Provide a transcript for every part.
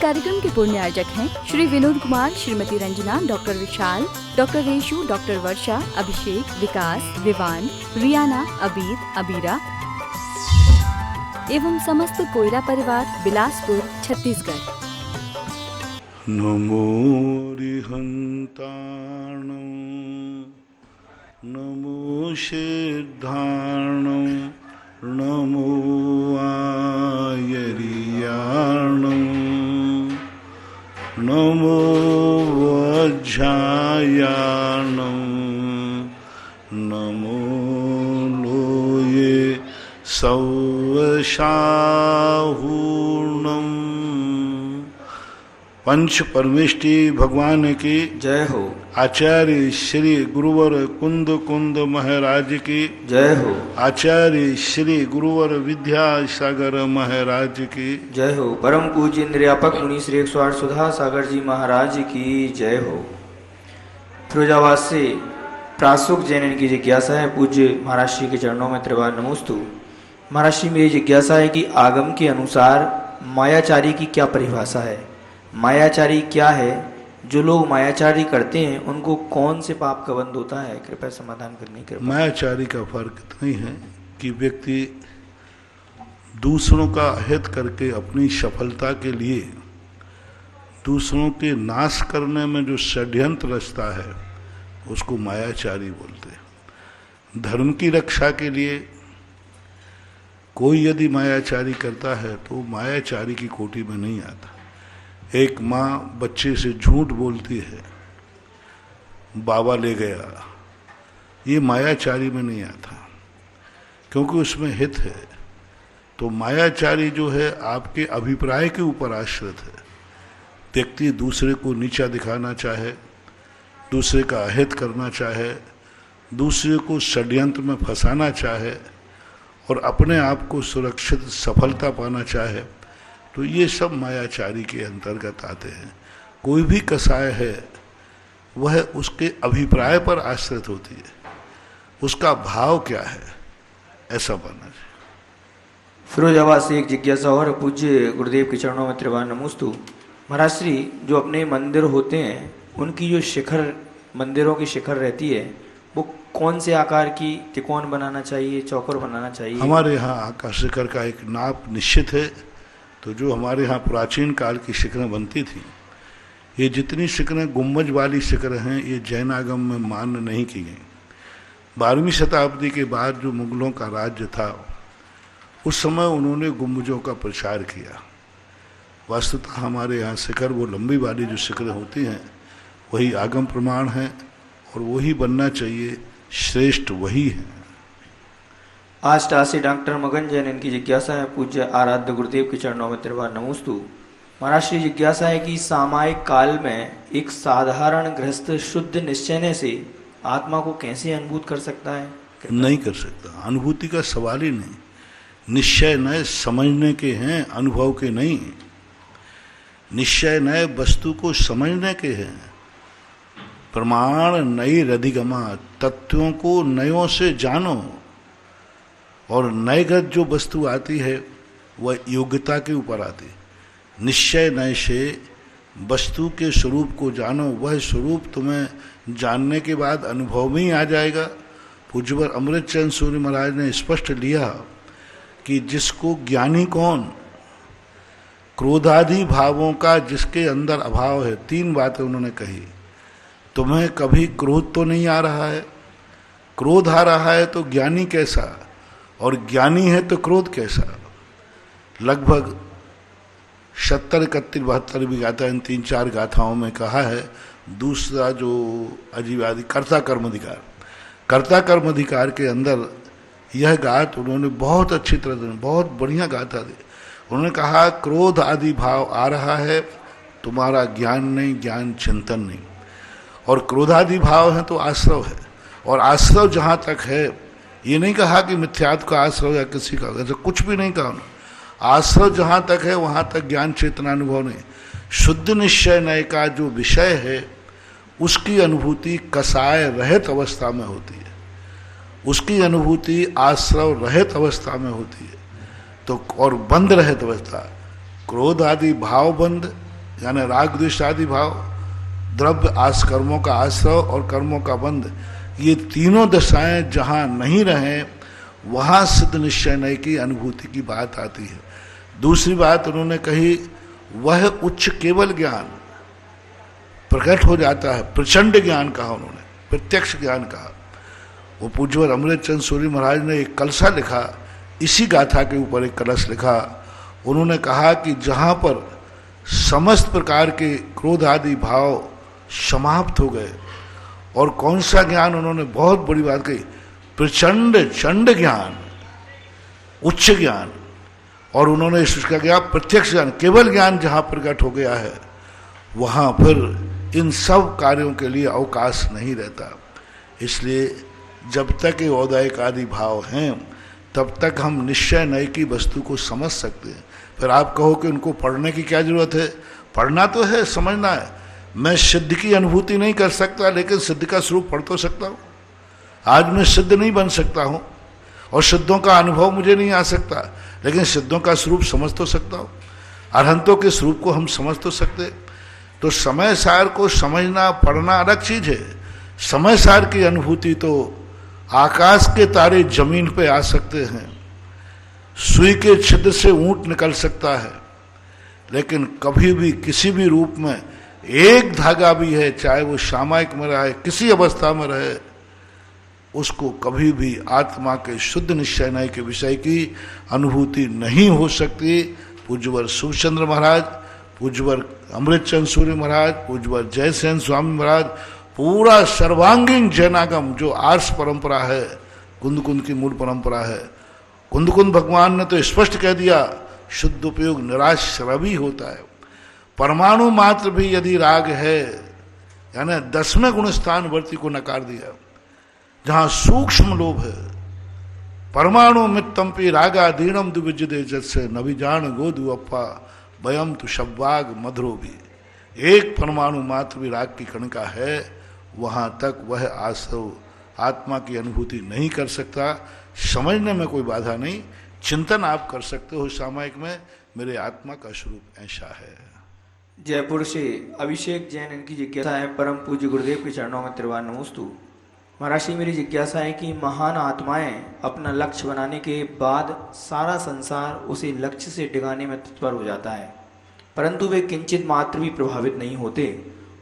कार्यक्रम के पूर्ण आयोजक हैं श्री विनोद कुमार, श्रीमती रंजना, डॉक्टर विशाल, डॉक्टर रेशु, डॉक्टर वर्षा, अभिषेक, विकास, विवान, रियाना, अबीद, अबीरा एवं समस्त कोयरा परिवार, बिलासपुर, छत्तीसगढ़। नमो रिहंताणं नमो सिद्धाणं नमो आयर्याणं नमो वज्रायाणं नमो लोये सौवशाहूर्णं। पंच परमेष्टि भगवान की जय हो। आचार्य श्री गुरुवर कुंद कुंद महाराज की जय हो। आचार्य श्री गुरुवर विद्यासागर महाराज की जय हो। परम पूज्य इंद्रियापक मुनि श्री 108 सुधा सागर जी महाराज की जय हो। फिरोजाबाद से प्रासुक जैन की जिज्ञासा है, पूज्य महाराज श्री के चरणों में त्रिवार नमोस्तु। महाराज श्री मेरी जिज्ञासा है कि आगम के अनुसार मायाचारी की क्या परिभाषा है? मायाचारी क्या है? जो लोग मायाचारी करते हैं उनको कौन से पाप का बंध होता है? कृपया समाधान करने की। मायाचारी का फर्क इतना ही है कि व्यक्ति दूसरों का हित करके अपनी सफलता के लिए दूसरों के नाश करने में जो षड्यंत्र रचता है उसको मायाचारी बोलते हैं। धर्म की रक्षा के लिए कोई यदि मायाचारी करता है तो मायाचारी की कोटि में नहीं आता। एक माँ बच्चे से झूठ बोलती है, बाबा ले गया, ये मायाचारी में नहीं आता क्योंकि उसमें हित है। तो मायाचारी जो है आपके अभिप्राय के ऊपर आश्रित है। व्यक्ति दूसरे को नीचा दिखाना चाहे, दूसरे का अहित करना चाहे, दूसरे को षड्यंत्र में फंसाना चाहे और अपने आप को सुरक्षित सफलता पाना चाहे, तो ये सब मायाचारी के अंतर्गत आते हैं। कोई भी कसाय है वह उसके अभिप्राय पर आश्रित होती है, उसका भाव क्या है ऐसा बनना चाहिए। फिरोजाबाद से एक जिज्ञासा और, पूज्य गुरुदेव के चरणों में त्रिवार नमोस्तु। महाराज श्री जो अपने मंदिर होते हैं उनकी जो शिखर, मंदिरों की शिखर रहती है वो कौन से आकार की, त्रिकोण बनाना चाहिए, चौकोर बनाना चाहिए? हमारे यहाँ आकार शिखर का एक नाप निश्चित है। तो जो हमारे यहाँ प्राचीन काल की शिखरें बनती थी, ये जितनी शिखरें गुम्बज वाली शिखरें हैं ये जैन आगम में मान्य नहीं की गई। 12वीं शताब्दी के बाद जो मुगलों का राज्य था उस समय उन्होंने गुम्बजों का प्रचार किया। वास्तुतः हमारे यहाँ शिखर वो लंबी वाली जो शिखरें होती हैं वही आगम प्रमाण है और वही बनना चाहिए, श्रेष्ठ वही है। आष्टा से डॉक्टर मगन जैन इनकी जिज्ञासा है, पूज्य आराध्य गुरुदेव के चरणों में त्रिवार नमोस्तु। महाराज श्री जिज्ञासा है कि सामायिक काल में एक साधारण गृहस्थ शुद्ध निश्चय से आत्मा को कैसे अनुभूत कर सकता है? नहीं कर सकता, अनुभूति का सवाल ही नहीं। निश्चय नए समझने के हैं, अनुभव के नहीं। निश्चय नए वस्तु को समझने के हैं। प्रमाण नई रधिगमा, तत्वों को नयों से जानो। और नएगत जो वस्तु आती है वह योग्यता के ऊपर आती है। निश्चय नए से वस्तु के स्वरूप को जानो, वह स्वरूप तुम्हें जानने के बाद अनुभव में ही आ जाएगा। पूज्यवर अमृतचंद सूर्य महाराज ने स्पष्ट लिया कि जिसको ज्ञानी कौन, क्रोधादि भावों का जिसके अंदर अभाव है। 3 बातें उन्होंने कही। तुम्हें कभी क्रोध तो नहीं आ रहा है, क्रोध आ रहा है तो ज्ञानी कैसा, और ज्ञानी है तो क्रोध कैसा। लगभग 70, 31, 72 भी गाथा इन 3-4 गाथाओं में कहा है। दूसरा जो अजीब आदि कर्ता कर्म अधिकार, कर्ता कर्म अधिकार के अंदर यह गाथ उन्होंने बहुत अच्छी तरह, बहुत बढ़िया गाथा दी। उन्होंने कहा क्रोध आदि भाव आ रहा है, तुम्हारा ज्ञान नहीं, ज्ञान चिंतन नहीं। और क्रोधादि भाव है तो आश्रव है, और आश्रव जहाँ तक है, ये नहीं कहा कि मिथ्यात्व का आश्रव या किसी का, ऐसा कुछ भी नहीं कहा। आश्रव जहाँ तक है वहाँ तक ज्ञान चेतना अनुभव नहीं। शुद्ध निश्चय नय का जो विषय है उसकी अनुभूति कसाय रहित अवस्था में होती है, उसकी अनुभूति आश्रव रहित अवस्था में होती है। तो और बंद रहित अवस्था, क्रोध आदि भाव बंद, यानी राग द्वेष आदि भाव, द्रव्य कर्मों का आश्रव और कर्मों का बंध, ये तीनों दशाएं जहां नहीं रहे वहां सिद्ध निश्चय नय की अनुभूति की बात आती है। दूसरी बात उन्होंने कही, वह उच्च केवल ज्ञान प्रकट हो जाता है। प्रचंड ज्ञान कहा उन्होंने, प्रत्यक्ष ज्ञान कहा। वो पूज्यवर अमृतचंद सूरी महाराज ने एक कलसा लिखा, इसी गाथा के ऊपर एक कलश लिखा। उन्होंने कहा कि जहां पर समस्त प्रकार के क्रोध आदि भाव समाप्त हो गए, और कौन सा ज्ञान, उन्होंने बहुत बड़ी बात कही, प्रचंड चंड ज्ञान, उच्च ज्ञान, और उन्होंने इसका क्या, प्रत्यक्ष ज्ञान, केवल ज्ञान जहां प्रकट हो गया है वहां फिर इन सब कार्यों के लिए अवकाश नहीं रहता। इसलिए जब तक ये औदायिक आदि भाव हैं तब तक हम निश्चय नय की वस्तु को समझ सकते हैं। फिर आप कहो कि उनको पढ़ने की क्या जरूरत है? पढ़ना तो है, समझना है। मैं सिद्ध की अनुभूति नहीं कर सकता, लेकिन सिद्ध का स्वरूप पढ़ तो सकता हूँ। आज मैं सिद्ध नहीं बन सकता हूँ और सिद्धों का अनुभव मुझे नहीं आ सकता, लेकिन सिद्धों का स्वरूप समझ तो सकता हूँ। अरहंतों के स्वरूप को हम समझ तो सकते। तो समय सार को समझना, पढ़ना अलग चीज है। समय सार की अनुभूति तो आकाश के तारे जमीन पे आ सकते हैं, सुई के छिद्र से ऊंट निकल सकता है, लेकिन कभी भी किसी भी रूप में एक धागा भी है, चाहे वो सामायिक में रहे, किसी अवस्था में रहे, उसको कभी भी आत्मा के शुद्ध निश्चय नय के विषय की अनुभूति नहीं हो सकती। पूज्यवर सूर्यचंद्र महाराज, पूज्यवर अमृतचंद सूर्य महाराज, पूज्यवर जयसेन स्वामी महाराज, पूरा सर्वांगीण जैनागम जो आर्ष परंपरा है, कुंद कुंद की मूल परंपरा है, कुंद कुंद भगवान ने तो स्पष्ट कह दिया, शुद्ध उपयोग निराश्रवी होता है। परमाणु मात्र भी यदि राग है, यानी 10वें गुण स्थान वर्ती को नकार दिया, जहां सूक्ष्म लोभ है। परमाणु मित्तम्पि रागा दीनम दुविजदे जत्से नभिजान गोदु अप्पा वयम तु शब्वाग मधुरो भी। एक परमाणु मात्र भी राग की कणिका है, वहां तक वह आश्रव आत्मा की अनुभूति नहीं कर सकता। समझने में कोई बाधा नहीं, चिंतन आप कर सकते हो सामायिक में, मेरे आत्मा का स्वरूप ऐसा है। जयपुर से अभिषेक जैन, इनकी जिज्ञासा है, परम पूज्य गुरुदेव के चरणों में त्रिवार नमोस्तु। महाराज जी, मेरी जिज्ञासा है कि महान आत्माएं अपना लक्ष्य बनाने के बाद सारा संसार उसे लक्ष्य से डिगाने में तत्पर हो जाता है, परंतु वे किंचित मात्र भी प्रभावित नहीं होते।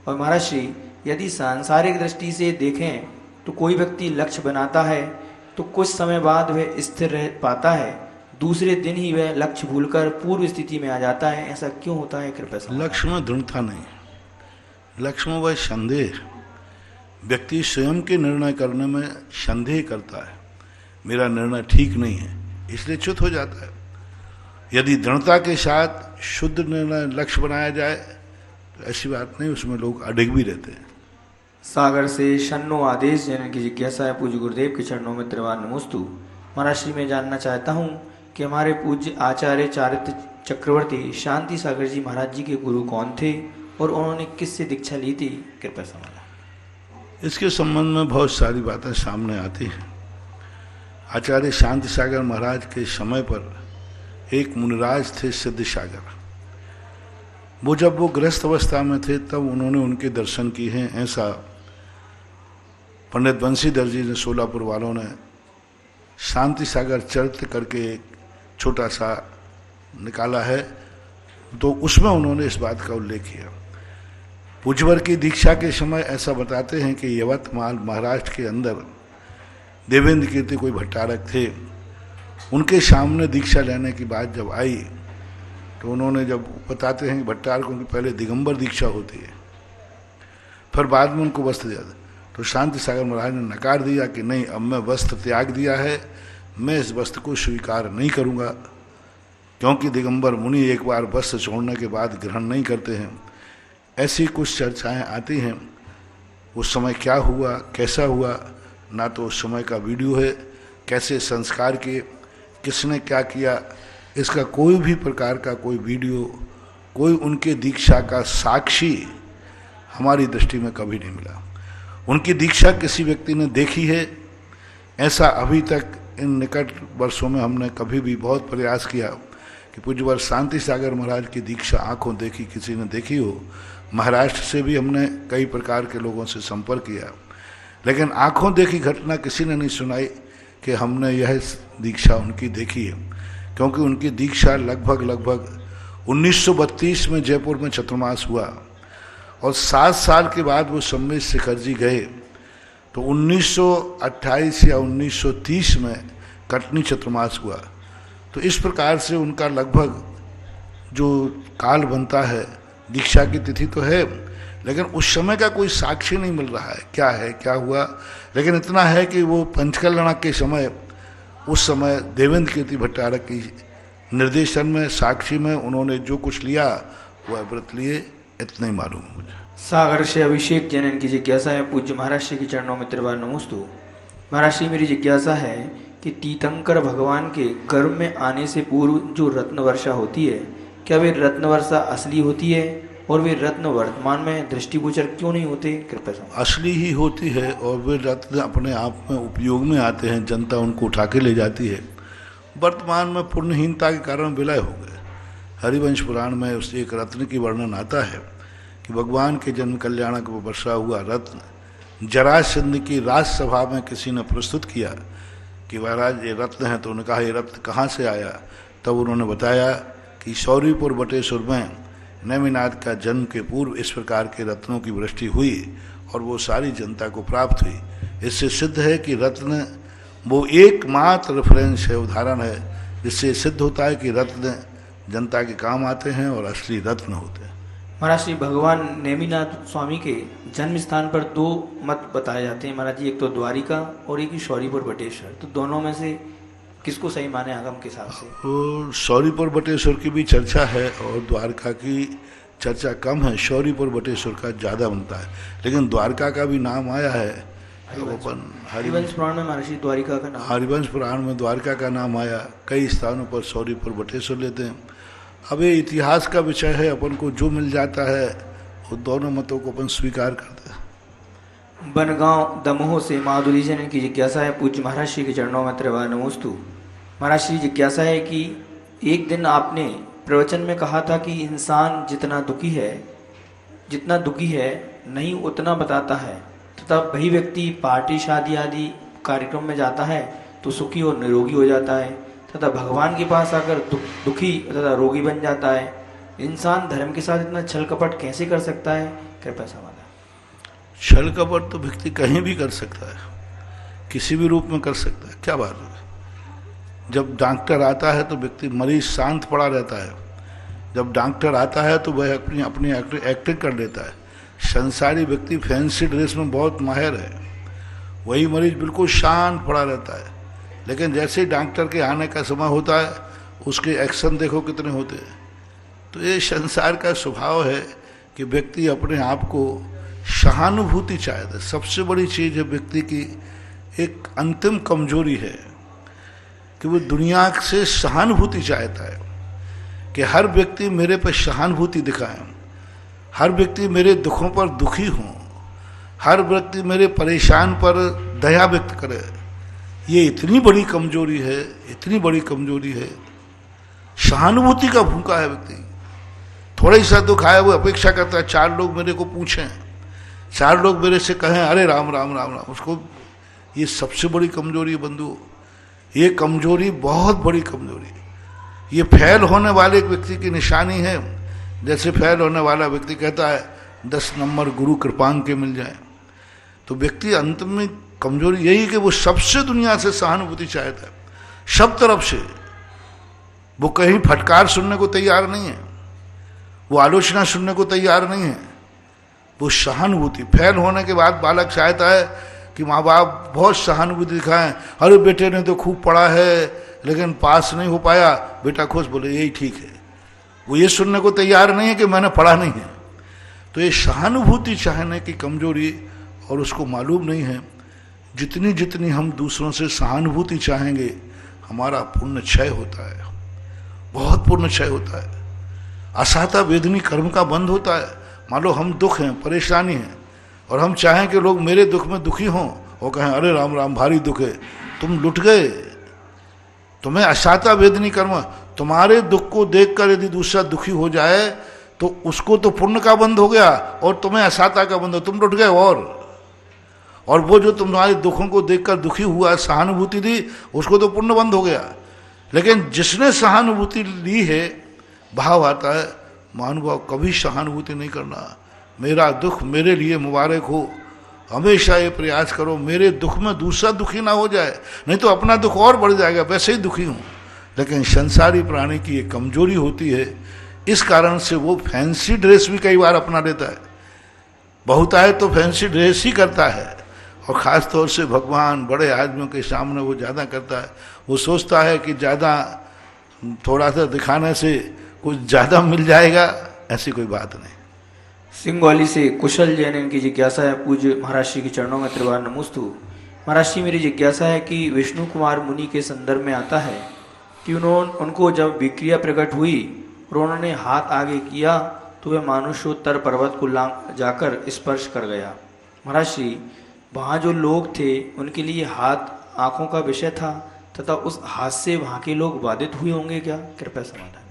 और महाराज जी, यदि सांसारिक दृष्टि से देखें तो कोई व्यक्ति लक्ष्य बनाता है तो कुछ समय बाद वह स्थिर रह पाता है, दूसरे दिन ही वह लक्ष्य भूलकर पूर्व स्थिति में आ जाता है। ऐसा क्यों होता है, कृपया समझाएं। लक्ष्य में दृढ़ता नहीं, लक्ष्य में वह संदेह। व्यक्ति स्वयं के निर्णय करने में संदेह करता है, मेरा निर्णय ठीक नहीं है, इसलिए च्युत हो जाता है। यदि दृढ़ता के साथ शुद्ध निर्णय लक्ष्य बनाया जाए तो ऐसी बात नहीं, उसमें लोग अडिग भी रहते हैं। सागर से शन्नो आदेश जैन की जिज्ञासा है, पूज्य गुरुदेव के चरणों में त्रिवार नमोस्तु। महाराज श्री, मैं जानना चाहता हूँ कि हमारे पूज्य आचार्य चारित्र चक्रवर्ती शांति सागर जी महाराज जी के गुरु कौन थे और उन्होंने किससे दीक्षा ली थी, कृपया समझाएं। इसके संबंध में बहुत सारी बातें सामने आती हैं। आचार्य शांति सागर महाराज के समय पर एक मुनिराज थे सिद्ध सागर। वो गृहस्थ अवस्था में थे तब उन्होंने उनके दर्शन किए हैं। ऐसा पंडित बंशीधर जी ने, सोलापुर वालों ने शांति सागर चरित्र करके एक छोटा सा निकाला है, तो उसमें उन्होंने इस बात का उल्लेख किया। पूज्यवर की दीक्षा के समय ऐसा बताते हैं कि यवतमाल महाराष्ट्र के अंदर देवेंद्र कीर्ति कोई भट्टारक थे, उनके सामने दीक्षा लेने की बात जब आई तो उन्होंने, जब बताते हैं कि भट्टारकों की पहले दिगंबर दीक्षा होती है, फिर बाद में उनको वस्त्र दिया, तो शांति सागर महाराज ने नकार दिया कि नहीं, अब मैं वस्त्र त्याग दिया है, मैं इस वस्त्र को स्वीकार नहीं करूँगा, क्योंकि दिगंबर मुनि एक बार वस्त्र छोड़ने के बाद ग्रहण नहीं करते हैं। ऐसी कुछ चर्चाएं आती हैं। उस समय क्या हुआ, कैसा हुआ, ना तो उस समय का वीडियो है, कैसे संस्कार किए, किसने क्या किया, इसका कोई भी प्रकार का कोई वीडियो, कोई उनके दीक्षा का साक्षी हमारी दृष्टि में कभी नहीं मिला। उनकी दीक्षा किसी व्यक्ति ने देखी है, ऐसा अभी तक इन निकट वर्षों में हमने कभी भी बहुत प्रयास किया कि पूज्यवर शांति सागर महाराज की दीक्षा आंखों देखी किसी ने देखी हो। महाराष्ट्र से भी हमने कई प्रकार के लोगों से संपर्क किया, लेकिन आंखों देखी घटना किसी ने नहीं सुनाई कि हमने यह दीक्षा उनकी देखी है, क्योंकि उनकी दीक्षा लगभग 1932 में जयपुर में चतुर्मास हुआ और 7 साल के बाद वो सम्मेद शिखर जी गए, तो 1928 या 1930 में कटनी चतुर्मास हुआ। तो इस प्रकार से उनका लगभग जो काल बनता है, दीक्षा की तिथि तो है, लेकिन उस समय का कोई साक्षी नहीं मिल रहा है क्या हुआ। लेकिन इतना है कि वो पंचकल्याण के समय, उस समय देवेंद्र कीर्ति भट्टारक की निर्देशन में, साक्षी में उन्होंने जो कुछ लिया वह व्रत लिए, इतना ही मालूम है मुझे। सागर से अभिषेक जैन की जिज्ञासा है, पूज्य महाराज श्री के चरणों में त्रिवार नमोस्तु। महाराज श्री, मेरी जिज्ञासा है कि तीर्थंकर भगवान के गर्भ में आने से पूर्व जो रत्न वर्षा होती है, क्या वे रत्न वर्षा असली होती है और वे रत्न वर्तमान में दृष्टिगोचर क्यों नहीं होते? कृपया समझाएं। असली ही होती है और वे रत्न अपने आप में उपयोग में आते हैं, जनता उनको उठा के ले जाती है। वर्तमान में पुण्यहीनता के कारण विलय हो गए। हरिवंश पुराण में उस एक रत्न की वर्णन आता है कि भगवान के जन्म कल्याण को वर्षा हुआ रत्न जरासंध की राजसभा में किसी ने प्रस्तुत किया कि महाराज ये रत्न है। तो उन्होंने कहा ये रत्न कहाँ से आया? तब उन्होंने बताया कि शौरीपुर बटेश्वर में नेमिनाथ का जन्म के पूर्व इस प्रकार के रत्नों की वृष्टि हुई और वो सारी जनता को प्राप्त हुई। इससे सिद्ध है कि रत्न वो एकमात्र रेफरेंस है, उदाहरण है, जिससे सिद्ध होता है कि रत्न जनता के काम आते हैं और असली रत्न होते हैं। महाराज श्री, भगवान नेमिनाथ स्वामी के जन्म स्थान पर 2 मत बताए जाते हैं महाराज जी, एक तो द्वारिका और एक ही शौरीपुर बटेश्वर। तो दोनों में से किसको सही माने आगम के हिसाब से? तो शौरीपुर बटेश्वर की भी चर्चा है और द्वारका की चर्चा कम है, शौरीपुर बटेश्वर का ज़्यादा बनता है, लेकिन द्वारका का भी नाम आया है। अपन हरिवंश पुराण में महर्षि द्वारिका का नाम, हरिवंश पुराण में द्वारका का नाम आया, कई स्थानों पर शौरीपुर बटेश्वर लेते हैं। अब ये इतिहास का विषय है, अपन को जो मिल जाता है वो दोनों मतों को अपन स्वीकार करते हैं। बनगांव दमोह से माधुरी जैन की जिज्ञासा है, पूज्य महाराज श्री के चरणों में त्रिवार नमोस्तु। महाराज श्री, जिज्ञासा है कि एक दिन आपने प्रवचन में कहा था कि इंसान जितना दुखी है नहीं उतना बताता है, तथा वही व्यक्ति पार्टी शादी आदि कार्यक्रम में जाता है तो सुखी और निरोगी हो जाता है, तथा भगवान के पास आकर दुखी तथा रोगी बन जाता है। इंसान धर्म के साथ इतना छल कपट कैसे कर सकता है? कृपया समाधान। छल कपट तो व्यक्ति कहीं भी कर सकता है, किसी भी रूप में कर सकता है, क्या बात है। जब डॉक्टर आता है तो व्यक्ति, मरीज शांत पड़ा रहता है, जब डॉक्टर आता है तो वह अपनी एक्टिंग कर लेता है। संसारी व्यक्ति फैंसी ड्रेस में बहुत माहिर है, वही मरीज बिल्कुल शांत पड़ा रहता है, लेकिन जैसे ही डॉक्टर के आने का समय होता है उसके एक्शन देखो कितने होते हैं। तो ये संसार का स्वभाव है कि व्यक्ति अपने आप को सहानुभूति चाहता है। सबसे बड़ी चीज़ है व्यक्ति की एक अंतिम कमजोरी है कि वो दुनिया से सहानुभूति चाहता है कि हर व्यक्ति मेरे पर सहानुभूति दिखाए, हर व्यक्ति मेरे दुखों पर दुखी हों, हर व्यक्ति मेरे परेशान पर दया व्यक्त करे। ये इतनी बड़ी कमजोरी है, इतनी बड़ी कमजोरी है। सहानुभूति का भूखा है व्यक्ति। थोड़ा ही सा दुख आया वो अपेक्षा करता है 4 लोग मेरे को पूछें, 4 लोग मेरे से कहें अरे राम राम राम राम। उसको ये सबसे बड़ी कमजोरी है बंधु, ये कमजोरी बहुत बड़ी कमजोरी है। ये फैल होने वाले एक व्यक्ति की निशानी है। जैसे फैल होने वाला व्यक्ति कहता है 10 नंबर गुरु कृपांग के मिल जाए, तो व्यक्ति अंत में कमजोरी यही कि वो सबसे दुनिया से सहानुभूति चाहता है, सब तरफ से। वो कहीं फटकार सुनने को तैयार नहीं है, वो आलोचना सुनने को तैयार नहीं है, वो सहानुभूति। फैल होने के बाद बालक चाहता है कि माँ बाप बहुत सहानुभूति दिखाएं, अरे बेटे ने तो खूब पढ़ा है लेकिन पास नहीं हो पाया, बेटा खुश, बोले यही ठीक है। वो ये सुनने को तैयार नहीं है कि मैंने पढ़ा नहीं है। तो ये सहानुभूति चाहने की कमजोरी, और उसको मालूम नहीं है जितनी जितनी हम दूसरों से सहानुभूति चाहेंगे हमारा पुण्य क्षय होता है, बहुत पुण्य क्षय होता है। असाता वेदनी कर्म का बंध होता है। मान लो हम दुख हैं, परेशानी है, और हम चाहें कि लोग मेरे दुख में दुखी हों और कहें अरे राम राम भारी दुख है, तुम लुट गए, तुम्हें अशाता वेदनी कर्म, तुम्हारे दुख को देखकर यदि दूसरा दुखी हो जाए तो उसको तो पुण्य का बंध हो गया और तुम्हें अशाता का बंध हो, तुम टूट गए। और वो जो तुम्हारे दुखों को देखकर दुखी हुआ, सहानुभूति दी, उसको तो पुण्य बंध हो गया। लेकिन जिसने सहानुभूति ली है, भाव आता है महानुभाव कभी सहानुभूति नहीं करना, मेरा दुख मेरे लिए मुबारक हो, हमेशा ये प्रयास करो मेरे दुख में दूसरा दुखी ना हो जाए, नहीं तो अपना दुख और बढ़ जाएगा, वैसे ही दुखी हूँ। लेकिन संसारी प्राणी की एक कमजोरी होती है, इस कारण से वो फैंसी ड्रेस भी कई बार अपना लेता है। बहुत आए तो फैंसी ड्रेस ही करता है, और ख़ास तौर से भगवान बड़े आदमियों के सामने वो ज़्यादा करता है। वो सोचता है कि ज़्यादा थोड़ा सा दिखाने से कुछ ज़्यादा मिल जाएगा, ऐसी कोई बात नहीं। सिंगौली से कुशल जैन इनकी जिज्ञासा है, पूज्य महाराज श्री के चरणों में त्रिवार नमोस्तु। महाराज श्री, मेरी जिज्ञासा है कि विष्णु कुमार मुनि के संदर्भ में आता है कि उनको जब विक्रिया प्रकट हुई और उन्होंने हाथ आगे किया तो वह मानुषोत्तर पर्वत को जाकर स्पर्श कर गया। महाराज श्री, वहाँ जो लोग थे उनके लिए हाथ आंखों का विषय था तथा उस हाथ से वहाँ के लोग बाधित हुए होंगे क्या? कृपया समाधान।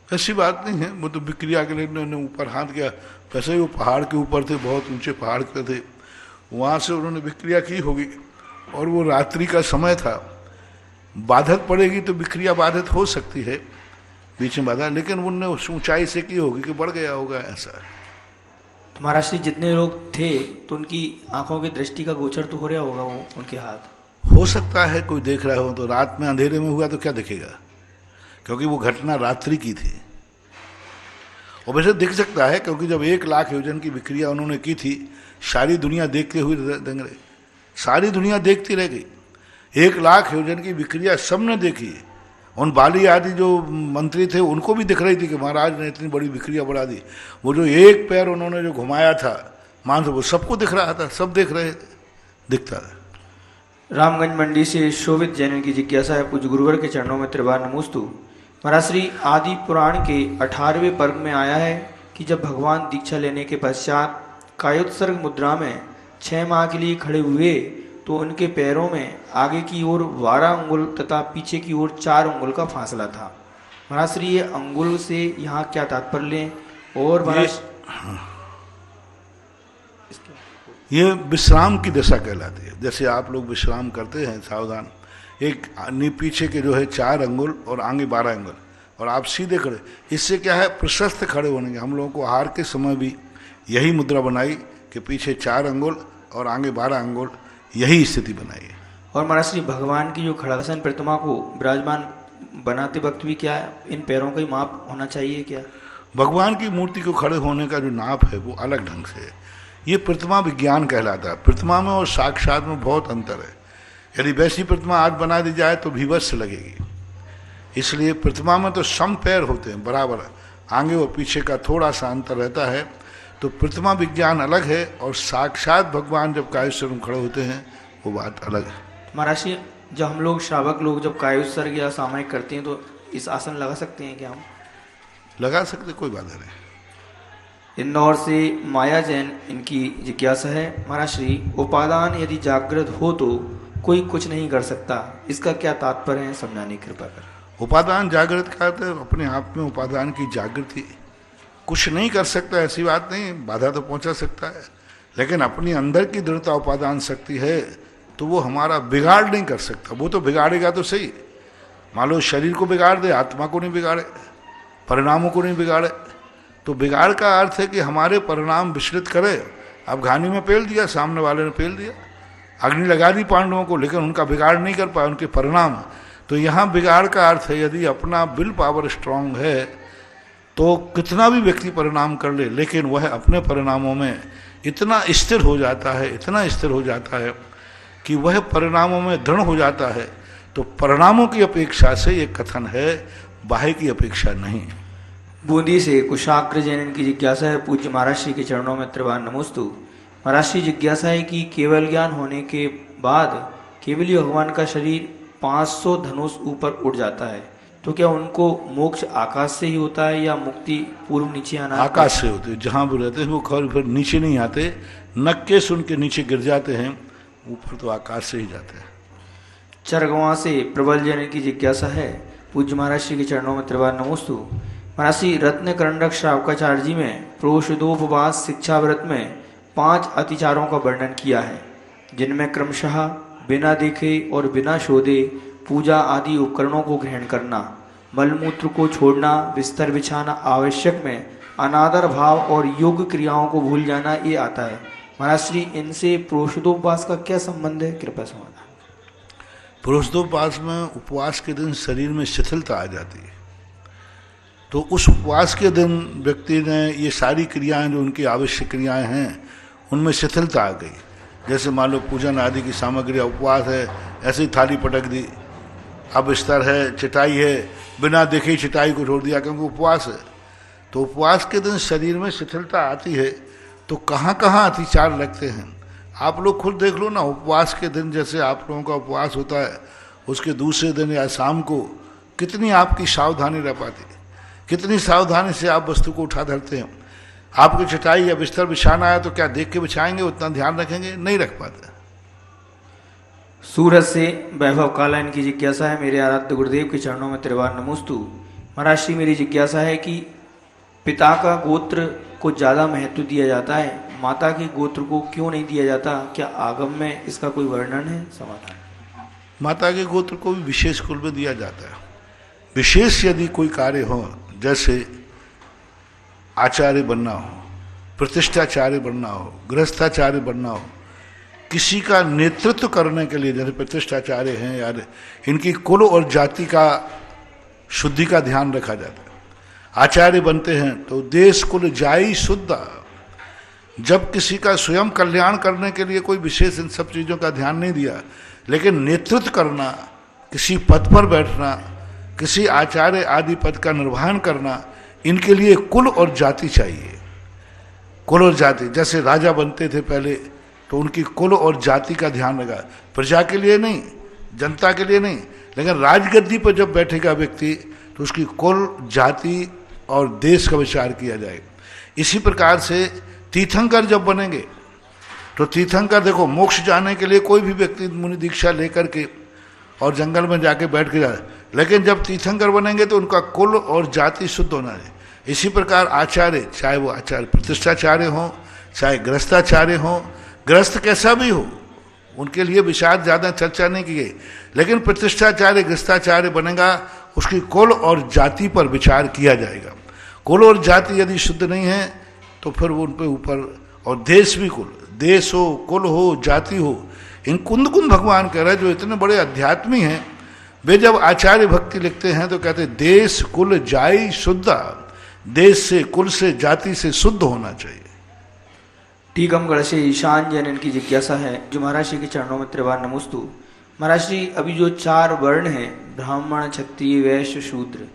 ऐसी बात नहीं है, वो तो विक्रिया के लिए उन्होंने ऊपर हाथ किया, वैसे ही वो पहाड़ के ऊपर थे, बहुत ऊंचे पहाड़ पे थे, वहाँ से उन्होंने विक्रिया की होगी और वो रात्रि का समय था, बाधक पड़ेगी तो विक्रिया बाधित हो सकती है, बीच में बाधा, लेकिन उनने उस ऊंचाई से की होगी कि बढ़ गया होगा ऐसा। महाराज श्री, जितने लोग थे तो उनकी आंखों की दृष्टि का गोचर तो हो रहा होगा, वो उनके हाथ हो सकता है कोई देख रहा हो, तो रात में अंधेरे में हुआ तो क्या दिखेगा, क्योंकि वो घटना रात्रि की थी। और वैसे दिख सकता है क्योंकि जब 1 लाख योजन की विक्रिया उन्होंने की थी, सारी दुनिया देखते हुए दंग रहे, सारी दुनिया देखती रह गई। 1 लाख योजन की विक्रिया सबने देखी, उन बाली आदि जो मंत्री थे उनको भी दिख रही थी कि महाराज ने इतनी बड़ी विक्रिया बढ़ा दी। वो जो एक पैर उन्होंने जो घुमाया था मान वो सबको दिख रहा था, सब देख रहे थे, दिखता था। रामगंज मंडी से शोभित जैन की जिज्ञासा है, पूज्य गुरुवर के चरणों में त्रिवार नमोस्तु। महाराज श्री, आदि पुराण के 18वें पर्व में आया है कि जब भगवान दीक्षा लेने के पश्चात कायोत्सर्ग मुद्रा में 6 माह के लिए खड़े हुए तो उनके पैरों में आगे की ओर 12 अंगुल तथा पीछे की ओर 4 अंगुल का फासला था। महाराज श्री, ये अंगुल से यहाँ क्या तात्पर्य लें? और महाराज ये विश्राम की दशा कहलाती है। जैसे आप लोग विश्राम करते हैं सावधान, एक पीछे के जो है 4 अंगुल और आगे 12 अंगुल, और आप सीधे खड़े, इससे क्या है प्रशस्त खड़े होने के। हम लोगों को आहार के समय भी यही मुद्रा बनाई कि पीछे 4 अंगुल और आगे 12 अंगुल, यही स्थिति बनाई है। और महाराज श्री, भगवान की जो खड़ासन प्रतिमा को विराजमान बनाते वक्त भी क्या इन पैरों का ही माप होना चाहिए क्या? भगवान की मूर्ति को खड़े होने का जो नाप है वो अलग ढंग से है। ये प्रतिमा विज्ञान कहलाता है। प्रतिमा में और साक्षात में बहुत अंतर है। यदि वैसी प्रतिमा आज बना दी जाए तो भीभत्स लगेगी, इसलिए प्रतिमा में तो सम पैर होते हैं, बराबर आगे और पीछे का थोड़ा सा अंतर रहता है। तो प्रतिमा विज्ञान अलग है और साक्षात भगवान जब कायोत्सर्ग में खड़े होते हैं वो बात अलग है। महाराज श्री, जब हम लोग श्रावक लोग जब कायोत्सर्ग या सामायिक करते हैं तो इस आसन लगा सकते हैं क्या? हम लगा सकते, कोई बाधा नहीं। इंदौर से माया जैन इनकी जिज्ञासा है, महाराज श्री, उपादान यदि जागृत हो तो कोई कुछ नहीं कर सकता, इसका क्या तात्पर्य है, समझाने की कृपा कर। उपादान जागृत कहते हैं अपने आप में उपादान की जागृति, कुछ नहीं कर सकता ऐसी बात नहीं, बाधा तो पहुंचा सकता है, लेकिन अपनी अंदर की दृढ़ता उपादान शक्ति है तो वो हमारा बिगाड़ नहीं कर सकता। वो तो बिगाड़ेगा तो सही, मान लो शरीर को बिगाड़ दे, आत्मा को नहीं बिगाड़े, परिणामों को नहीं बिगाड़े, तो बिगाड़ का अर्थ है कि हमारे परिणाम विचलित करे। अब घानी में पेल दिया, सामने वाले ने पेल दिया, अग्नि लगा दी पांडवों को, लेकिन उनका बिगाड़ नहीं कर पाया, उनके परिणाम। तो यहाँ बिगाड़ का अर्थ है यदि अपना विल पावर स्ट्रांग है तो कितना भी व्यक्ति परिणाम कर ले, लेकिन वह अपने परिणामों में इतना स्थिर हो जाता है, इतना स्थिर हो जाता है कि वह परिणामों में दृढ़ हो जाता है। तो परिणामों की अपेक्षा से ये कथन है, बाह्य की अपेक्षा नहीं। बूंदी से कुशाग्र जैन की जिज्ञासा है, पूज्य महाराज श्री के चरणों में त्रिवार नमोस्तु। महाराज श्री, जिज्ञासा है कि केवल ज्ञान होने के बाद केवल ही भगवान का शरीर 500 धनुष ऊपर उड़ जाता है, तो क्या उनको मोक्ष आकाश से ही होता है या मुक्ति पूर्व नीचे आना? आकाश से होते, जहाँ भी रहते हैं वो खबर फिर नीचे नहीं आते, नक्के सुन के नीचे गिर जाते हैं, ऊपर तो आकाश से ही जाते हैं। चरगवा से प्रबल जन की जिज्ञासा है, पूज्य महाराज श्री के चरणों में त्रिवार नमोस्तु। महाराज श्री रत्न करंडक श्रावकाचार्य जी में प्रोषदोपवास शिक्षा व्रत में 5 अतिचारों का वर्णन किया है, जिनमें क्रमशः बिना देखे और बिना शोधे पूजा आदि उपकरणों को ग्रहण करना, मलमूत्र को छोड़ना, बिस्तर बिछाना आवश्यक में, अनादर भाव और योग क्रियाओं को भूल जाना, ये आता है। महाराज श्री इनसे प्रोषदोपवास का क्या संबंध है, कृपया समाधान। पुरुषोपवास में उपवास के दिन शरीर में शिथिलता आ जाती है, तो उस उपवास के दिन व्यक्ति ने ये सारी क्रियाएं जो उनकी आवश्यक क्रियाएं हैं उनमें शिथिलता आ गई। जैसे मान लो पूजन आदि की सामग्री, उपवास है, ऐसी थाली पटक दी, अब बिस्तर है, चटाई है, बिना देखे चटाई को छोड़ दिया क्योंकि उपवास है। तो उपवास के दिन शरीर में शिथिलता आती है, तो कहाँ कहाँ अतिचार लगते हैं आप लोग खुद देख लो ना। उपवास के दिन जैसे आप लोगों का उपवास होता है, उसके दूसरे दिन या शाम को कितनी आपकी सावधानी रह पाती है, कितनी सावधानी से आप वस्तु को उठा धरते हैं। आपकी चटाई या बिस्तर बिछाना है तो क्या देख के बिछाएंगे, उतना ध्यान रखेंगे, नहीं रख पाते। सूरत से वैभव कालायन की जिज्ञासा है, मेरे आराध्य गुरुदेव के चरणों में त्रिवार नमोस्तु। महाराज श्री मेरी जिज्ञासा है कि पिता का गोत्र को ज़्यादा महत्व दिया जाता है, माता के गोत्र को क्यों नहीं दिया जाता, क्या आगम में इसका कोई वर्णन है, समाधान। माता के गोत्र को भी विशेष कुल में दिया जाता है। विशेष यदि कोई कार्य हो, जैसे आचार्य बनना हो, प्रतिष्ठाचार्य बनना हो, गृहस्थाचार्य बनना हो, किसी का नेतृत्व करने के लिए, जैसे प्रतिष्ठाचार्य हैं यार, इनकी कुल और जाति का शुद्धि का ध्यान रखा जाता है। आचार्य बनते हैं तो देश कुल जाई शुद्ध। जब किसी का स्वयं कल्याण करने के लिए कोई विशेष इन सब चीज़ों का ध्यान नहीं दिया, लेकिन नेतृत्व करना, किसी पद पर बैठना, किसी आचार्य आदि पद का निर्वहन करना, इनके लिए कुल और जाति चाहिए। कुल और जाति, जैसे राजा बनते थे पहले तो उनकी कुल और जाति का ध्यान रखा, प्रजा के लिए नहीं, जनता के लिए नहीं, लेकिन राजगद्दी पर जब बैठेगा व्यक्ति तो उसकी कुल, जाति और देश का विचार किया जाएगा। इसी प्रकार से तीर्थंकर जब बनेंगे तो तीर्थंकर, देखो मोक्ष जाने के लिए कोई भी व्यक्ति मुनि दीक्षा लेकर के और जंगल में जाके बैठ के जाए, लेकिन जब तीर्थंकर बनेंगे तो उनका कुल और जाति शुद्ध होना है। इसी प्रकार आचार्य, चाहे वो आचार्य प्रतिष्ठाचार्य हों, चाहे गृहस्थाचार्य हों, गृहस्थ कैसा भी हो, उनके लिए विचार ज़्यादा चर्चा नहीं की गई, लेकिन प्रतिष्ठाचार्य गृहस्थाचार्य बनेगा, उसकी कुल और जाति पर विचार किया जाएगा। कुल और जाति यदि शुद्ध नहीं है तो फिर वो उन पर ऊपर, और देश भी कुल, देश हो, कुल हो, जाति हो, इन कुंद कुंद भगवान कह रहे हैं जो इतने बड़े अध्यात्मी हैं, वे जब आचार्य भक्ति लिखते हैं तो कहते हैं देश कुल जाई शुद्ध, देश से, कुल से, जाति से शुद्ध होना चाहिए। टीकमगढ़ से ईशान जैन इनकी जिज्ञासा है, जो महाराज श्री के चरणों में त्रिवार नमोस्तु। महाराज श्री अभी जो 4 वर्ण हैं, ब्राह्मण, क्षत्रिय, वैश्य, शूद्र,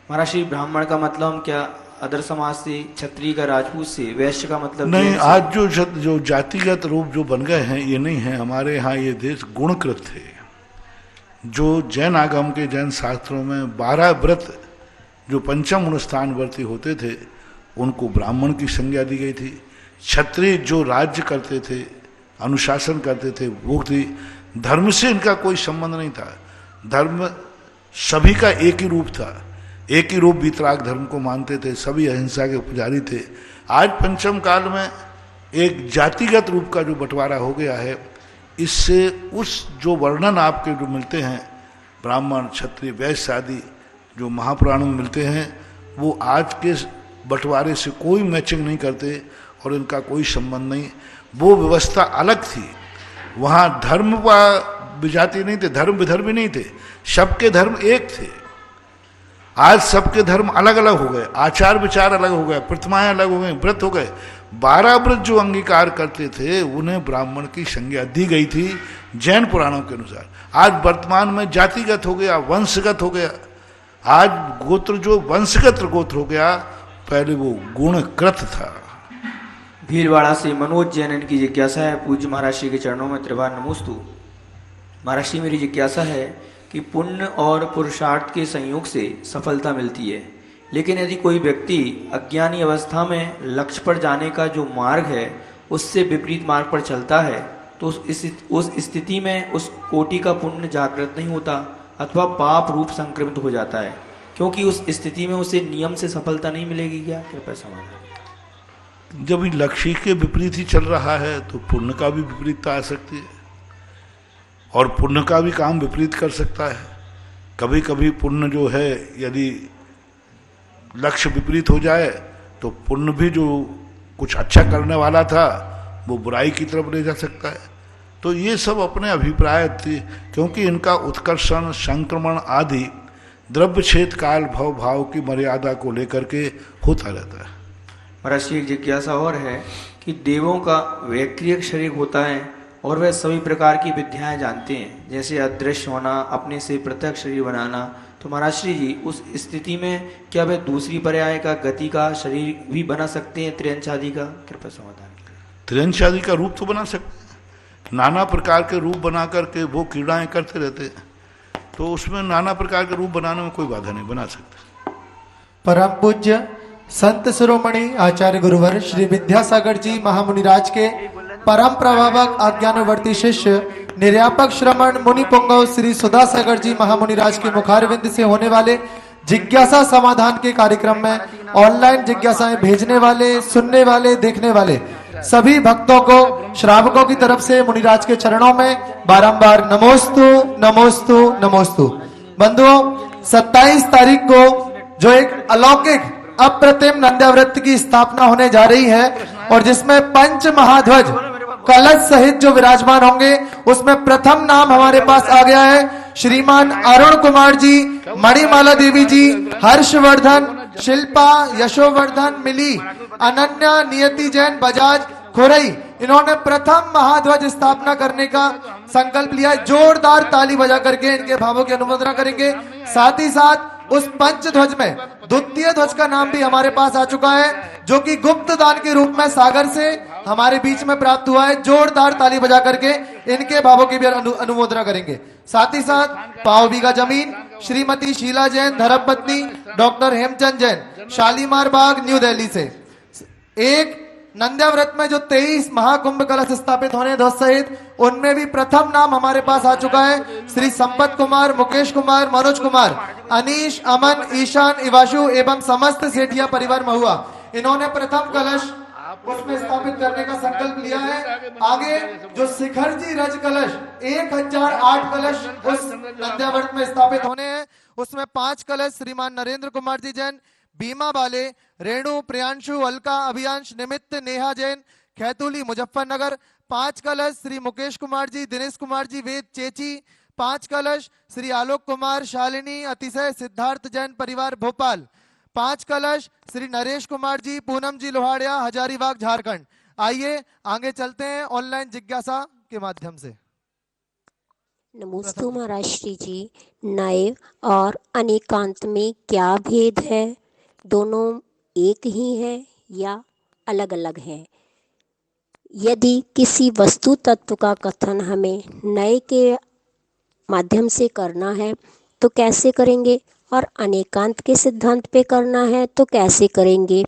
महाराज श्री ब्राह्मण का मतलब हम क्या अदर समाज से, क्षत्रिय का राजपूत से, वैश्य का मतलब नहीं, आज जो जातिगत रूप जो बन गए हैं ये नहीं है। हमारे यहाँ ये देश गुणकृत थे। जो जैन आगम के, जैन शास्त्रों में 12 व्रत जो पंचम अनुष्ठान व्रती होते थे उनको ब्राह्मण की संज्ञा दी गई थी। क्षत्रिय जो राज्य करते थे, अनुशासन करते थे, वो थी। धर्म से इनका कोई संबंध नहीं था। धर्म सभी का एक ही रूप था, एक ही रूप वीतराग धर्म को मानते थे, सभी अहिंसा के पुजारी थे। आज पंचम काल में एक जातिगत रूप का जो बंटवारा हो गया है, इससे उस जो वर्णन आपके जो मिलते हैं ब्राह्मण, क्षत्रिय, वैश्य आदि जो महापुराणों में मिलते हैं, वो आज के बंटवारे से कोई मैचिंग नहीं करते और इनका कोई संबंध नहीं। वो व्यवस्था अलग थी, वहाँ धर्म व विजाति नहीं थे, धर्म विधर्मी नहीं थे, सबके धर्म एक थे। आज सबके धर्म अलग अलग हो गए, आचार विचार अलग हो गए, प्रतिमाएं अलग हो गई, व्रत हो गए। 12 व्रत जो अंगीकार करते थे उन्हें ब्राह्मण की संज्ञा दी गई थी जैन पुराणों के अनुसार। आज वर्तमान में जातिगत हो गया, वंशगत हो गया। आज गोत्र जो वंशगत गोत्र हो गया, पहले वो गुणकृत था। भीलवाड़ा से मनोज जैन की जिज्ञासा है, पूज्य महाराज श्री के चरणों में त्रिवार नमोस्तु। महाराज श्री मेरी जिज्ञासा है कि पुण्य और पुरुषार्थ के संयोग से सफलता मिलती है, लेकिन यदि कोई व्यक्ति अज्ञानी अवस्था में लक्ष्य पर जाने का जो मार्ग है उससे विपरीत मार्ग पर चलता है तो उस स्थिति में उस कोटि का पुण्य जागृत नहीं होता अथवा पाप रूप संक्रमित हो जाता है, क्योंकि उस स्थिति में उसे नियम से सफलता नहीं मिलेगी। क्या कृपया समाधान? जब लक्ष्य के विपरीत ही चल रहा है तो पुण्य का भी विपरीतता आ सकती है और पुण्य का भी काम विपरीत कर सकता है। कभी कभी पुण्य जो है यदि लक्ष्य विपरीत हो जाए तो पुण्य भी जो कुछ अच्छा करने वाला था वो बुराई की तरफ ले जा सकता है। तो ये सब अपने अभिप्राय थे, क्योंकि इनका उत्कर्षण संक्रमण आदि द्रव्य क्षेत्र काल भव भाव की मर्यादा को लेकर के होता रहता है। महाराज एक जिज्ञासा और है कि देवों का वैक्रियक शरीर होता है और वह सभी प्रकार की विद्याएं जानते हैं, जैसे अदृश्य होना, अपने से पृथक शरीर बनाना। तो महाराज श्री जी उस स्थिति में क्या वह दूसरी पर्याय का गति का शरीर भी बना सकते हैं, त्रियंशादि का? कृपया समाधान। त्रियंशादि का रूप तो बना सकते हैं, नाना प्रकार के रूप बना करके वो क्रीड़ाएं करते रहते हैं, तो उसमें नाना प्रकार के रूप बनाने में कोई बाधा नहीं, बना सकते। परम पूज्य संत शिरोमणि आचार्य गुरुवर श्री विद्यासागर जी महामुनिराज के परम प्रभावक आज्ञानुवर्ती शिष्य निर्यापक श्रमण मुनि पुंगव श्री सुधासागर जी महामुनिराज के मुखारविंद से होने वाले जिज्ञासा समाधान के कार्यक्रम में ऑनलाइन जिज्ञासाएं भेजने वाले, सुनने वाले, देखने वाले सभी भक्तों को श्रावकों की तरफ से मुनिराज के चरणों में बारंबार नमोस्तु नमोस्तु नमोस्तु। बंधुओं, 27 तारीख को जो एक अलौकिक अप्रतिम नंद्याव्रत की स्थापना होने जा रही है और जिसमें पंच महाध्वज कलश सहित जो विराजमान होंगे, उसमें प्रथम नाम हमारे पास आ गया है श्रीमान अरुण कुमार जी, मणिमाला देवी जी, हर्षवर्धन, शिल्पा, यशोवर्धन, मिली, अनन्या, नियति जैन, बजाज, खुरई। इन्होंने प्रथम महाध्वज स्थापना करने का संकल्प लिया है। जोरदार ताली बजा करके इनके भावों की अनुमोदना करेंगे। साथ ही साथ उस पंच ध्वज में द्वितीय ध्वज का नाम भी हमारे पास आ चुका है, जो कि गुप्त दान के रूप में सागर से हमारे बीच में प्राप्त हुआ है। जोरदार ताली बजा करके इनके भावों की भी अनुमोदना करेंगे। साथ ही साथ पाव बीघा जमीन श्रीमती शीला जैन, धर्मपत्नी डॉक्टर हेमचंद जैन, शालीमार बाग, न्यू दिल्ली से। एक नंद्याव्रत में जो 23 महाकुंभ कलश स्थापित होने ध्वज सहित, उनमें भी प्रथम नाम हमारे पास आ चुका है श्री संपत कुमार, मुकेश कुमार, मनोज कुमार, अनीश, अमन, ईशान, इवाशु एवं समस्त सेठिया परिवार महुआ। इन्होंने प्रथम कलश उसमें स्थापित करने का संकल्प लिया है। आगे जो शिखर जी रज कलश 1008 कलश उस नंद्याव्रत में स्थापित होने हैं, उसमें 5 कलश श्रीमान नरेंद्र कुमार जी जैन, बीमा बाले, रेणु, प्रियांशु, अलका, अभियांश, निमित्त, नेहा जैन, खैतुली, मुजफ्फरनगर। 5 कलश श्री मुकेश कुमार जी, दिनेश कुमार जी, वेद, चेची। 5 कलश श्री आलोक कुमार, शालिनी, अतिशय, सिद्धार्थ जैन परिवार, भोपाल। 5 कलश श्री नरेश कुमार जी, पूनम जी, लोहाड़िया, हजारीबाग, झारखंड। आइए आगे चलते हैं ऑनलाइन जिज्ञासा के माध्यम से। नमोस्तु महाराज श्री जी, नए और अनेकांत में क्या भेद है? दोनों एक ही है या अलग अलग है? यदि किसी वस्तु तत्व का कथन हमें नए के माध्यम से करना है तो कैसे करेंगे, और अनेकांत के सिद्धांत पे करना है तो कैसे करेंगे?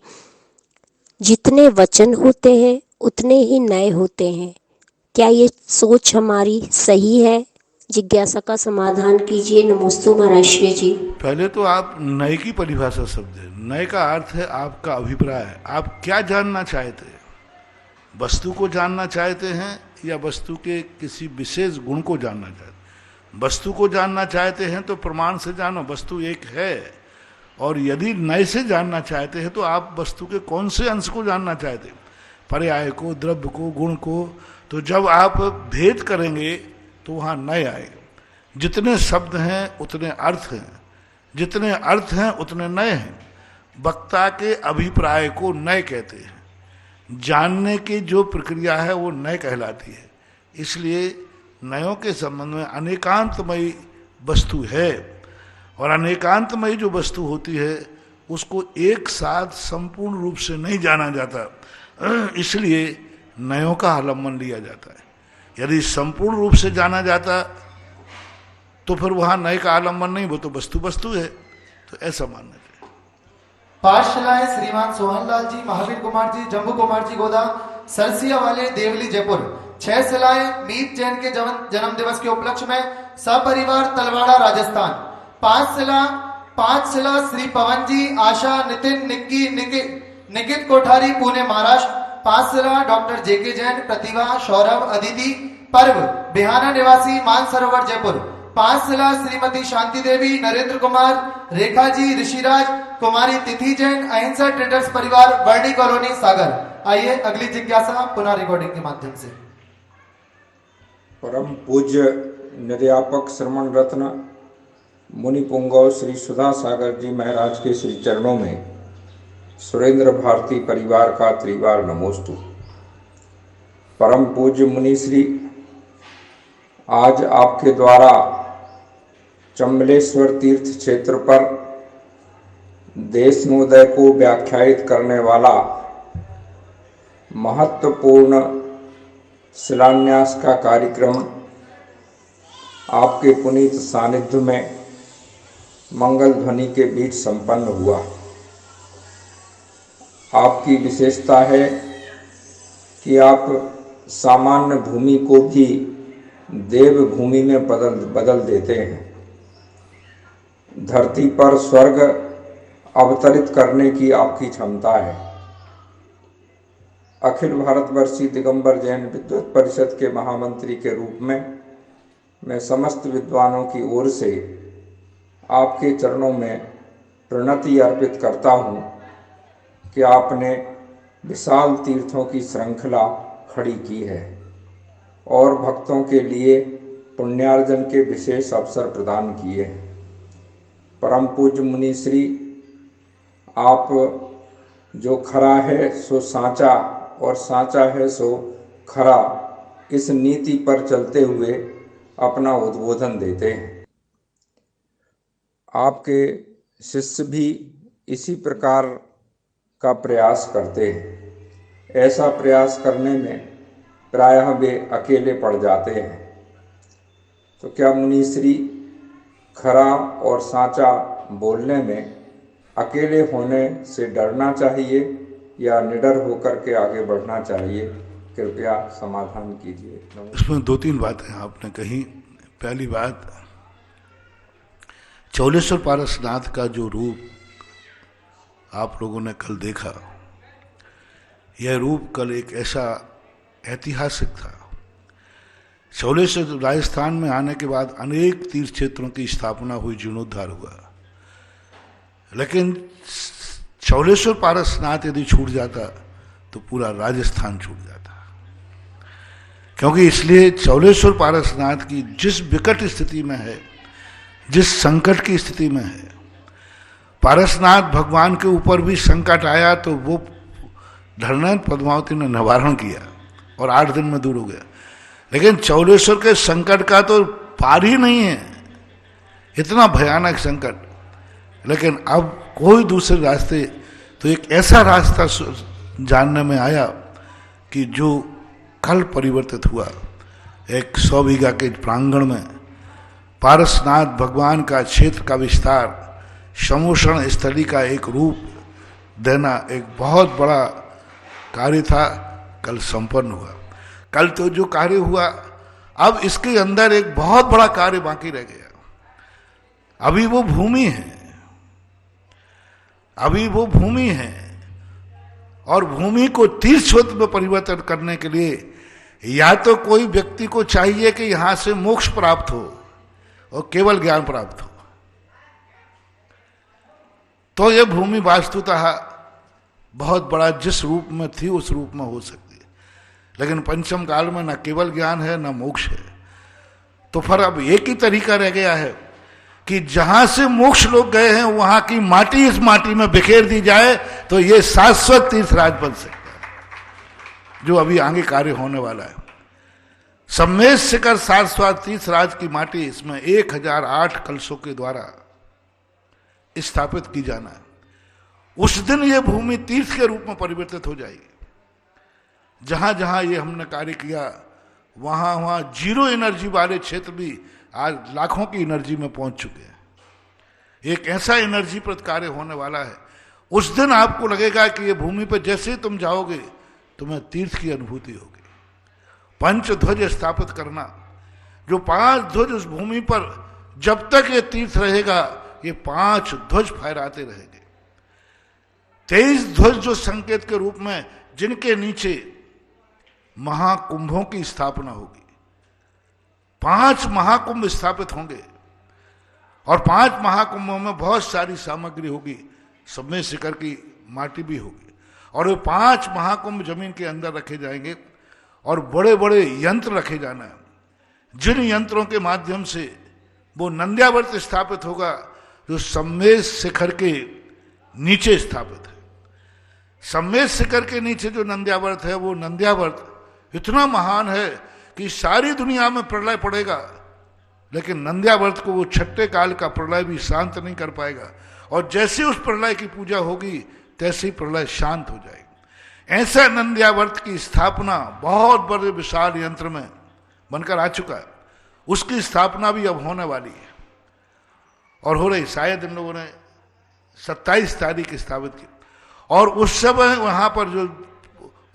जितने वचन होते हैं उतने ही नए होते हैं। क्या ये सोच हमारी सही है? जिज्ञासा का समाधान कीजिए। नमोस्तु महाराज श्री जी। पहले तो आप नए की परिभाषा शब्द है। नए का अर्थ है आपका अभिप्राय, आप क्या जानना चाहते हैं? वस्तु को जानना चाहते हैं या वस्तु के किसी विशेष गुण को जानना चाहते हैं? वस्तु को जानना चाहते हैं तो प्रमाण से जानो, वस्तु एक है। और यदि नए से जानना चाहते हैं तो आप वस्तु के कौन से अंश को जानना चाहते हैं? पर्याय को, द्रव्य को, गुण को। तो जब आप भेद करेंगे तो वहाँ नए आएगा। जितने शब्द हैं उतने अर्थ हैं, जितने अर्थ हैं उतने नए हैं। वक्ता के अभिप्राय को नए कहते हैं। जानने की जो प्रक्रिया है वो नए कहलाती है। इसलिए नयों के संबंध में अनेकांतमयी वस्तु है, और अनेकांतमयी जो वस्तु होती है उसको एक साथ संपूर्ण रूप से नहीं जाना जाता, इसलिए नयों का आलम्बन लिया जाता है। यदि संपूर्ण रूप से जाना जाता तो फिर वहां नए का आलम्बन नहीं, वो तो वस्तु वस्तु है। तो ऐसा मानना चाहिए। पाठशालाएं श्रीमान सोहनलाल जी, महावीर कुमार जी, जम्बू कुमार जी गोदा, सरसिया वाले, देवली, जयपुर। 6 शिलाएं मीत जैन के जन्म दिवस के उपलक्ष्य में सपरिवार तलवाड़ा राजस्थान। 5 शिला श्री पवन जी, आशा, नितिन, निक्की, निकित कोठारी पुणे महाराष्ट्र। 5 शिला डॉक्टर जेके जैन, प्रतिभा, सौरभ, अदिति, पर्व बिहाना निवासी, मानसरोवर जयपुर। 5 शिला श्रीमती शांति देवी, नरेंद्र कुमार, रेखा जी, ऋषिराज, कुमारी तिथि जैन, अहिंसा ट्रेडर्स परिवार, वर्णी कॉलोनी, सागर। आइए अगली जिज्ञासा पुनः रिकॉर्डिंग के माध्यम से। परम पूज्य निर्यापक श्रमण रत्न मुनि पुंगव श्री सुधा सागर जी महाराज के श्री चरणों में सुरेंद्र भारती परिवार का त्रिवार नमोस्तु। परम पूज्य मुनि श्री, आज आपके द्वारा चंबलेश्वर तीर्थ क्षेत्र पर देशनोदय को व्याख्यायित करने वाला महत्वपूर्ण शिलान्यास का कार्यक्रम आपके पुनीत सानिध्य में मंगल ध्वनि के बीच संपन्न हुआ। आपकी विशेषता है कि आप सामान्य भूमि को भी देव भूमि में बदल देते हैं। धरती पर स्वर्ग अवतरित करने की आपकी क्षमता है। अखिल भारतवर्षीय दिगंबर जैन विद्वत परिषद के महामंत्री के रूप में मैं समस्त विद्वानों की ओर से आपके चरणों में प्रणति अर्पित करता हूँ कि आपने विशाल तीर्थों की श्रृंखला खड़ी की है और भक्तों के लिए पुण्यार्जन के विशेष अवसर प्रदान किए हैं। परम पूज्य मुनि श्री, आप जो खरा है सो साचा और साचा है सो खरा, इस नीति पर चलते हुए अपना उद्बोधन देते हैं। आपके शिष्य भी इसी प्रकार का प्रयास करते हैं। ऐसा प्रयास करने में प्रायः वे अकेले पड़ जाते हैं। तो क्या मुनि श्री, खरा और साचा बोलने में अकेले होने से डरना चाहिए या निडर होकर के आगे बढ़ना चाहिए? कृपया समाधान कीजिए। इसमें 2-3 बातें आपने कही। पहली बात, चौलेश्वर पारसनाथ का जो रूप आप लोगों ने कल देखा, यह रूप कल एक ऐसा ऐतिहासिक था। चौलेश्वर राजस्थान में आने के बाद अनेक तीर्थ क्षेत्रों की स्थापना हुई, जीर्णोद्धार हुआ, लेकिन चौलेश्वर पारसनाथ यदि छूट जाता तो पूरा राजस्थान छूट जाता। क्योंकि इसलिए चौलेश्वर पारसनाथ की जिस विकट स्थिति में है, जिस संकट की स्थिति में है, पारसनाथ भगवान के ऊपर भी संकट आया तो वो धरनाथ पद्मावती ने निवारण किया और 8 दिन में दूर हो गया। लेकिन चौलेश्वर के संकट का तो पार ही नहीं है, इतना भयानक संकट। लेकिन अब कोई दूसरे रास्ते, तो एक ऐसा रास्ता जानने में आया कि जो कल परिवर्तित हुआ। एक 100 बीघा के प्रांगण में पारसनाथ भगवान का क्षेत्र का विस्तार, समोषण स्थली का एक रूप देना एक बहुत बड़ा कार्य था, कल संपन्न हुआ। कल तो जो कार्य हुआ, अब इसके अंदर एक बहुत बड़ा कार्य बाकी रह गया। अभी वो भूमि है, अभी वो भूमि है, और भूमि को तीर्थ क्षेत्र में परिवर्तन करने के लिए या तो कोई व्यक्ति को चाहिए कि यहां से मोक्ष प्राप्त हो और केवल ज्ञान प्राप्त हो, तो यह भूमि वास्तुतः बहुत बड़ा जिस रूप में थी उस रूप में हो सकती है। लेकिन पंचम काल में न केवल ज्ञान है न मोक्ष है। तो फिर अब एक ही तरीका रह गया है कि जहां से मोक्ष लोग गए हैं वहां की माटी इस माटी में बिखेर दी जाए तो ये शाश्वत तीर्थराज बन सकता है, जो अभी आगे कार्य होने वाला है। सम्मेश शिखर शाश्वत तीर्थराज की माटी इसमें 1008 कलशों के द्वारा स्थापित की जाना है। उस दिन ये भूमि तीर्थ के रूप में परिवर्तित हो जाएगी। जहां जहां ये हमने कार्य किया वहां वहां जीरो एनर्जी वाले क्षेत्र भी आज लाखों की एनर्जी में पहुंच चुके हैं। एक ऐसा एनर्जी प्रद कार्य होने वाला है। उस दिन आपको लगेगा कि ये भूमि पर जैसे तुम जाओगे तुम्हें तीर्थ की अनुभूति होगी। पंचध्वज स्थापित करना, जो 5 ध्वज उस भूमि पर जब तक ये तीर्थ रहेगा ये 5 ध्वज फहराते रहेंगे। 23 ध्वज जो संकेत के रूप में, जिनके नीचे महाकुंभों की स्थापना होगी, 5 महाकुंभ स्थापित होंगे और 5 महाकुंभों में बहुत सारी सामग्री होगी, सब में शिखर की माटी भी होगी और वो 5 महाकुंभ जमीन के अंदर रखे जाएंगे और बड़े बड़े यंत्र रखे जाना है, जिन यंत्रों के माध्यम से वो नंद्यावर्त स्थापित होगा जो सम्मेद शिखर के नीचे स्थापित है। सम्मेद शिखर के नीचे जो नंद्यावर्त है, वो नंद्यावर्त इतना महान है कि सारी दुनिया में प्रलय पड़ेगा, लेकिन नंद्यावर्त को वो 6ठे काल का प्रलय भी शांत नहीं कर पाएगा और जैसे उस प्रलय की पूजा होगी तैसे ही प्रलय शांत हो जाएगी। ऐसा नंद्यावर्त की स्थापना बहुत बड़े विशाल यंत्र में बनकर आ चुका है, उसकी स्थापना भी अब होने वाली है और हो रही। शायद इन लोगों ने 27 तारीख स्थापित की और उस समय वहां पर जो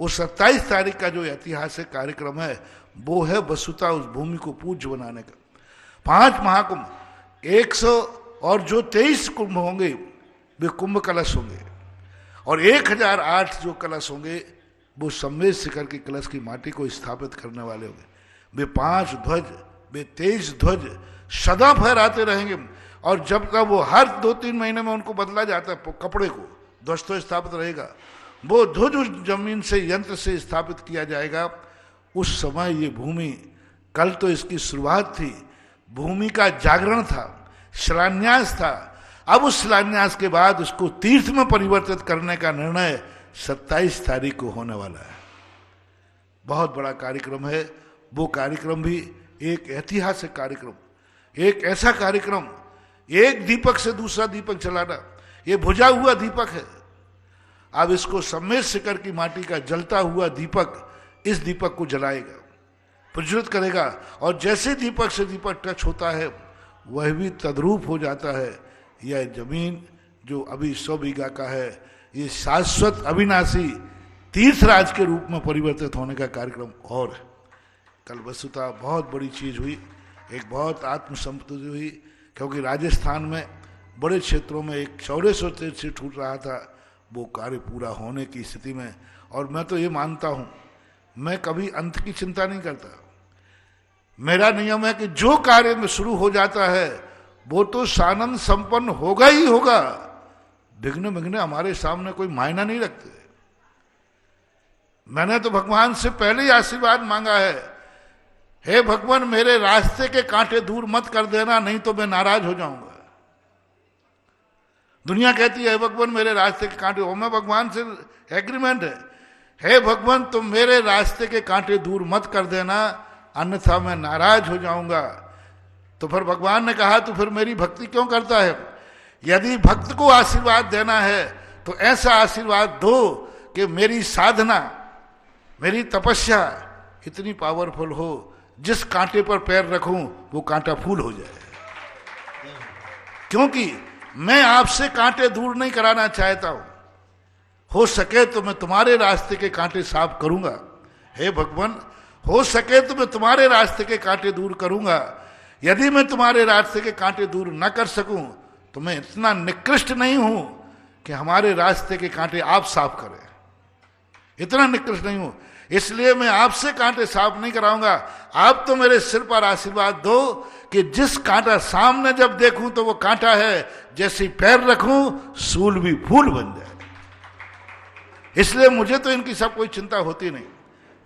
वो 27 तारीख का जो ऐतिहासिक कार्यक्रम है वो है वसुता उस भूमि को पूज्य बनाने का। 5 महाकुंभ 100 और जो 23 कुंभ होंगे वे कुंभ कलश होंगे और 1008 जो कलश होंगे वो सम्मेद शिखर की कलश की माटी को स्थापित करने वाले होंगे। वे 5 ध्वज, वे 23 ध्वज सदा फहराते रहेंगे और जब तक वो हर 2-3 महीने में उनको बदला जाता है कपड़े को, ध्वज तो स्थापित रहेगा, वो ध्वज उस जमीन से यंत्र से स्थापित किया जाएगा। उस समय ये भूमि, कल तो इसकी शुरुआत थी, भूमि का जागरण था, शिलान्यास था, अब उस शिलान्यास के बाद उसको तीर्थ में परिवर्तित करने का निर्णय 27 तारीख को होने वाला है। बहुत बड़ा कार्यक्रम है वो। कार्यक्रम भी एक ऐतिहासिक कार्यक्रम, एक ऐसा कार्यक्रम, एक दीपक से दूसरा दीपक जलाना, ये बुझा हुआ दीपक है, अब इसको सम्मेद शिखर की माटी का जलता हुआ दीपक इस दीपक को जलाएगा, प्रज्वलित करेगा और जैसे दीपक से दीपक टच होता है वह भी तद्रूप हो जाता है। यह जमीन जो अभी 100 बीघा का है, ये शाश्वत अविनाशी तीर्थराज के रूप में परिवर्तित होने का कार्यक्रम। और कल वस्तुतः बहुत बड़ी चीज हुई, एक बहुत आत्मसंतुष्टि हुई, क्योंकि राजस्थान में बड़े क्षेत्रों में एक 1400 तीर्थ से छूट रहा था, वो कार्य पूरा होने की स्थिति में। और मैं तो ये मानता हूँ, मैं कभी अंत की चिंता नहीं करता। मेरा नियम है कि जो कार्य में शुरू हो जाता है वो तो सानंद संपन्न होगा ही होगा, विघ्न विघ्न हमारे सामने कोई मायना नहीं रखते। मैंने तो भगवान से पहले ही आशीर्वाद मांगा है, हे भगवान मेरे रास्ते के कांटे दूर मत कर देना, नहीं तो मैं नाराज हो जाऊंगा। दुनिया कहती है भगवान मेरे रास्ते के कांटे, मैं भगवान से एग्रीमेंट है, हे भगवान तुम मेरे रास्ते के कांटे दूर मत कर देना, अन्यथा मैं नाराज हो जाऊंगा। तो फिर भगवान ने कहा तो फिर मेरी भक्ति क्यों करता है? यदि भक्त को आशीर्वाद देना है तो ऐसा आशीर्वाद दो कि मेरी साधना, मेरी तपस्या इतनी पावरफुल हो, जिस कांटे पर पैर रखूं वो कांटा फूल हो जाए। क्योंकि मैं आपसे कांटे दूर नहीं कराना चाहता हूं, हो सके तो मैं तुम्हारे रास्ते के कांटे साफ करूंगा। हे भगवान, हो सके तो मैं तुम्हारे रास्ते के कांटे दूर करूंगा। यदि मैं तुम्हारे रास्ते के कांटे दूर न कर सकूं तो मैं इतना निकृष्ट नहीं हूं कि हमारे रास्ते के कांटे आप साफ करें, इतना निकृष्ट नहीं हूं। इसलिए मैं आपसे कांटे साफ नहीं कराऊंगा। आप तो मेरे सिर पर आशीर्वाद दो कि जिस कांटा सामने जब देखूं तो वो कांटा है, जैसे ही पैर रखूं सूल भी फूल बन जाए। इसलिए मुझे तो इनकी सब कोई चिंता होती नहीं।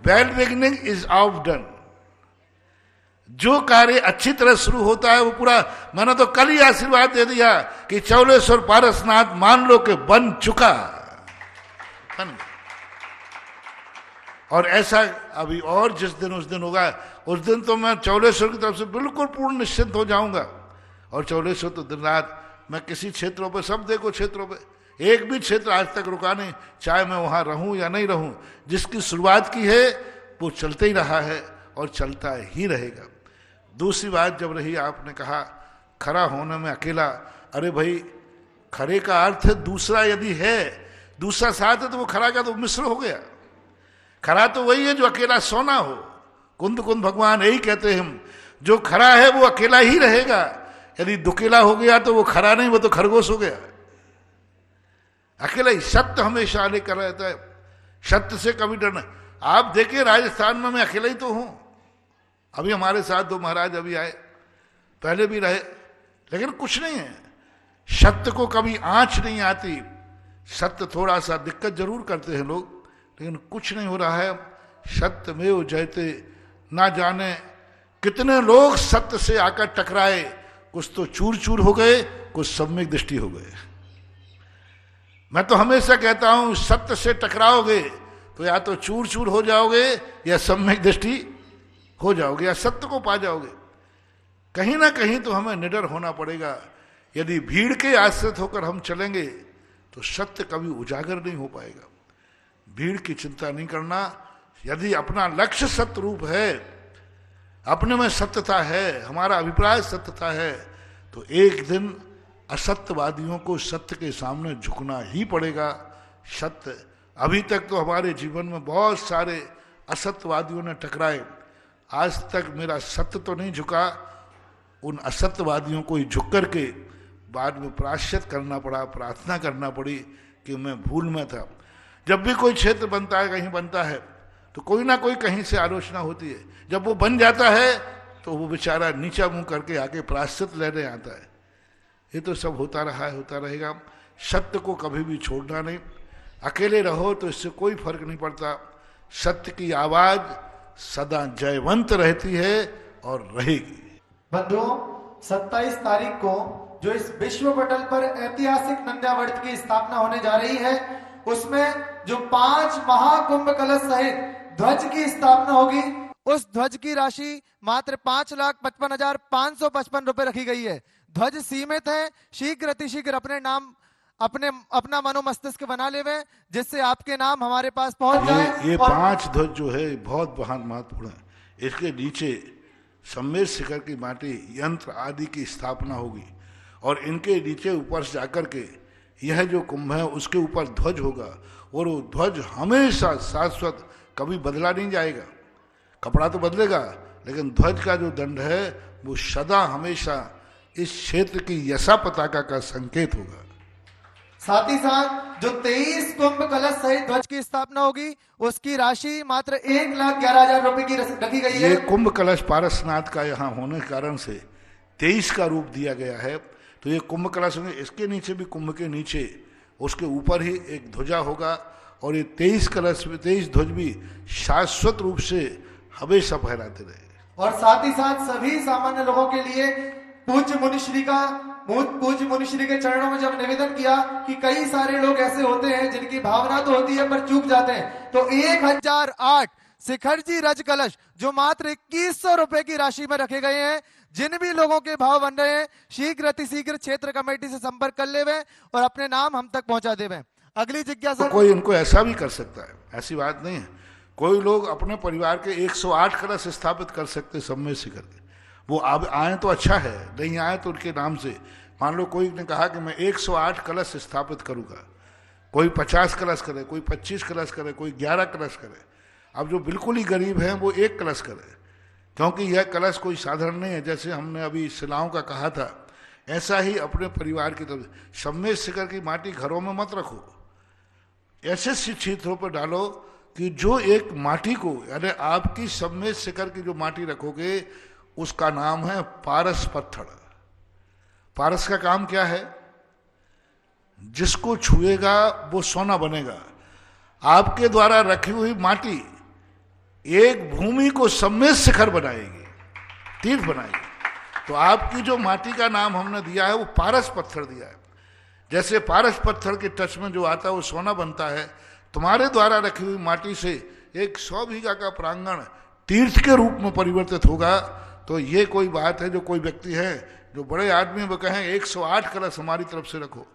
Well beginning is of done. जो कार्य अच्छी तरह शुरू होता है वो पूरा, मैंने तो कल ही आशीर्वाद दे दिया कि चौलेश्वर पारसनाथ मान लो कि बन चुका। और ऐसा अभी और जिस दिन उस दिन होगा, उस दिन तो मैं चौलेश्वर की तरफ से बिल्कुल पूर्ण निश्चिंत हो जाऊंगा। और चौलेश्वर तो दिन रात, मैं किसी क्षेत्रों पे, सब देखो क्षेत्रों पे, एक भी क्षेत्र आज तक रुका नहीं, चाहे मैं वहां रहूं या नहीं रहूं। जिसकी शुरुआत की है वो चलते ही रहा है और चलता ही रहेगा। दूसरी बात जब रही, आपने कहा खरा होने में अकेला, अरे भाई खरे का अर्थ है दूसरा, यदि है दूसरा साथ है तो वो खरा का तो मिश्र हो गया। खरा तो वही है जो अकेला सोना हो, कुंद कुंद भगवान यही कहते हैं, जो खरा है वो अकेला ही रहेगा, यदि दुकेला हो गया तो वो खरा नहीं, वो तो खरगोश हो गया। अकेला ही सत्य हमेशा लेकर रहता है, सत्य से कभी डरना। आप देखिए राजस्थान में मैं अकेला ही तो हूं, अभी हमारे साथ 2 महाराज अभी आए, पहले भी रहे, लेकिन कुछ नहीं है। सत्य को कभी आंच नहीं आती, सत्य थोड़ा सा दिक्कत जरूर करते हैं लोग, लेकिन कुछ नहीं हो रहा है। सत्य में वो जयते, ना जाने कितने लोग सत्य से आकर टकराए, कुछ तो चूर चूर हो गए, कुछ सम्यक दृष्टि हो गए। मैं तो हमेशा कहता हूं सत्य से टकराओगे तो या तो चूर चूर हो जाओगे या सम्यक दृष्टि हो जाओगे या सत्य को पा जाओगे। कहीं ना कहीं तो हमें निडर होना पड़ेगा। यदि भीड़ के आश्रित होकर हम चलेंगे तो सत्य कभी उजागर नहीं हो पाएगा। भीड़ की चिंता नहीं करना। यदि अपना लक्ष्य सत्य रूप है, अपने में सत्यता है, हमारा अभिप्राय सत्यता है, तो एक दिन असत्यवादियों को सत्य के सामने झुकना ही पड़ेगा। सत्य, अभी तक तो हमारे जीवन में बहुत सारे असत्यवादियों ने टकराए, आज तक मेरा सत्य तो नहीं झुका। उन असत्यवादियों को ही झुक करके बाद में प्रायश्चित करना पड़ा, प्रार्थना करना पड़ी कि मैं भूल में था। जब भी कोई क्षेत्र बनता है, कहीं बनता है, तो कोई ना कोई कहीं से आलोचना होती है। जब वो बन जाता है तो वो बेचारा नीचा मुंह करके आके प्रायश्चित लेने आता है। ये तो सब होता रहा है, होता रहेगा। सत्य को कभी भी छोड़ना नहीं। अकेले रहो तो इससे कोई फर्क नहीं पड़ता। सत्य की आवाज सदा जयवंत रहती है और रहेगी। बंधुओं, 27 तारीख को जो इस विश्व पटल पर ऐतिहासिक नंद्यावर्त की स्थापना होने जा रही है, उसमें जो 5 महाकुंभ कलश सहित ध्वज की स्थापना होगी, उस ध्वज की राशि मात्र 5,55,555 रुपए रखी गई है। ध्वज सीमित है, शीघ्र अतिशीघ्र अपना मनोमस्तिष्क बना लेवे, जिससे आपके नाम हमारे पास पहुंच जाए। ये 5 ध्वज जो है बहुत महत्वपूर्ण है। इसके नीचे सम्मेद शिखर की माटी, यंत्र आदि की स्थापना होगी और इनके नीचे ऊपर से जाकर के यह जो कुंभ है उसके ऊपर ध्वज होगा और वो ध्वज हमेशा शाश्वत, कभी बदला नहीं जाएगा। कपड़ा तो बदलेगा, लेकिन ध्वज का जो दंड है वो सदा हमेशा इस क्षेत्र की यशा पताका का संकेत होगा। साथ ही साथ जो 23 कुंभ कलश सहित ध्वज की स्थापना होगी, उसकी राशि मात्र 1,11,000 रुपए की रखी गई है। ये कुंभ कलश पारसनाथ का यहाँ होने के कारण से 23 का रूप दिया गया है। तो ये कुंभ कलश होंगे, इसके नीचे भी कुंभ के नीचे उसके ऊपर ही एक ध्वजा होगा और ये 23 कलश, 23 ध्वज भी शाश्वत रूप से हमेशा फहराते रहे। और साथ ही साथ सभी सामान्य लोगों के लिए पूज्य मुनिश्री के चरणों में जब निवेदन किया कि कई सारे लोग ऐसे होते हैं जिनकी भावना तो होती है पर चूक जाते हैं, तो 1008 शिखर जी रज कलश जो मात्र 2100 रुपए की राशि में रखे गए हैं, जिन भी लोगों के भाव बन रहे हैं शीघ्र अतिशीघ्र क्षेत्र कमेटी से संपर्क कर लेवे और अपने नाम हम तक पहुंचा देवे। अगली जिज्ञासा, तो कोई उनको ऐसा भी कर सकता है, ऐसी बात नहीं है। कोई लोग अपने परिवार के 108 कलश स्थापित कर सकते सम्मेद शिखर के। वो अब आए तो अच्छा है, नहीं आए तो उनके नाम से। मान लो कोई ने कहा कि मैं 108 कलश स्थापित करूंगा, कोई 50 कलश करे, कोई 25 कलश करे, कोई 11 कलश करे। अब जो बिल्कुल ही गरीब हैं वो 1 कलश करे, क्योंकि यह कलश कोई साधारण नहीं है। जैसे हमने अभी शिलाओं का कहा था, ऐसा ही अपने परिवार की तरफ सम्मेद शिखर की माटी घरों में मत रखो, ऐसे क्षेत्रों पर डालो कि जो एक माटी को, यानी आपकी सम्मेद शिखर की जो माटी रखोगे उसका नाम है पारस पत्थर। पारस का काम क्या है? जिसको छुएगा वो सोना बनेगा। आपके द्वारा रखी हुई माटी एक भूमि को सम्मेद शिखर बनाएगी, तीर्थ बनाएगी। तो आपकी जो माटी का नाम हमने दिया है वो पारस पत्थर दिया है। जैसे पारस पत्थर के टच में जो आता है वो सोना बनता है, तुम्हारे द्वारा रखी हुई माटी से एक 100 बीघा का प्रांगण तीर्थ के रूप में परिवर्तित होगा। तो ये कोई बात है, जो कोई व्यक्ति है जो बड़े आदमी वो कहें 108 कलश हमारी तरफ से रखो,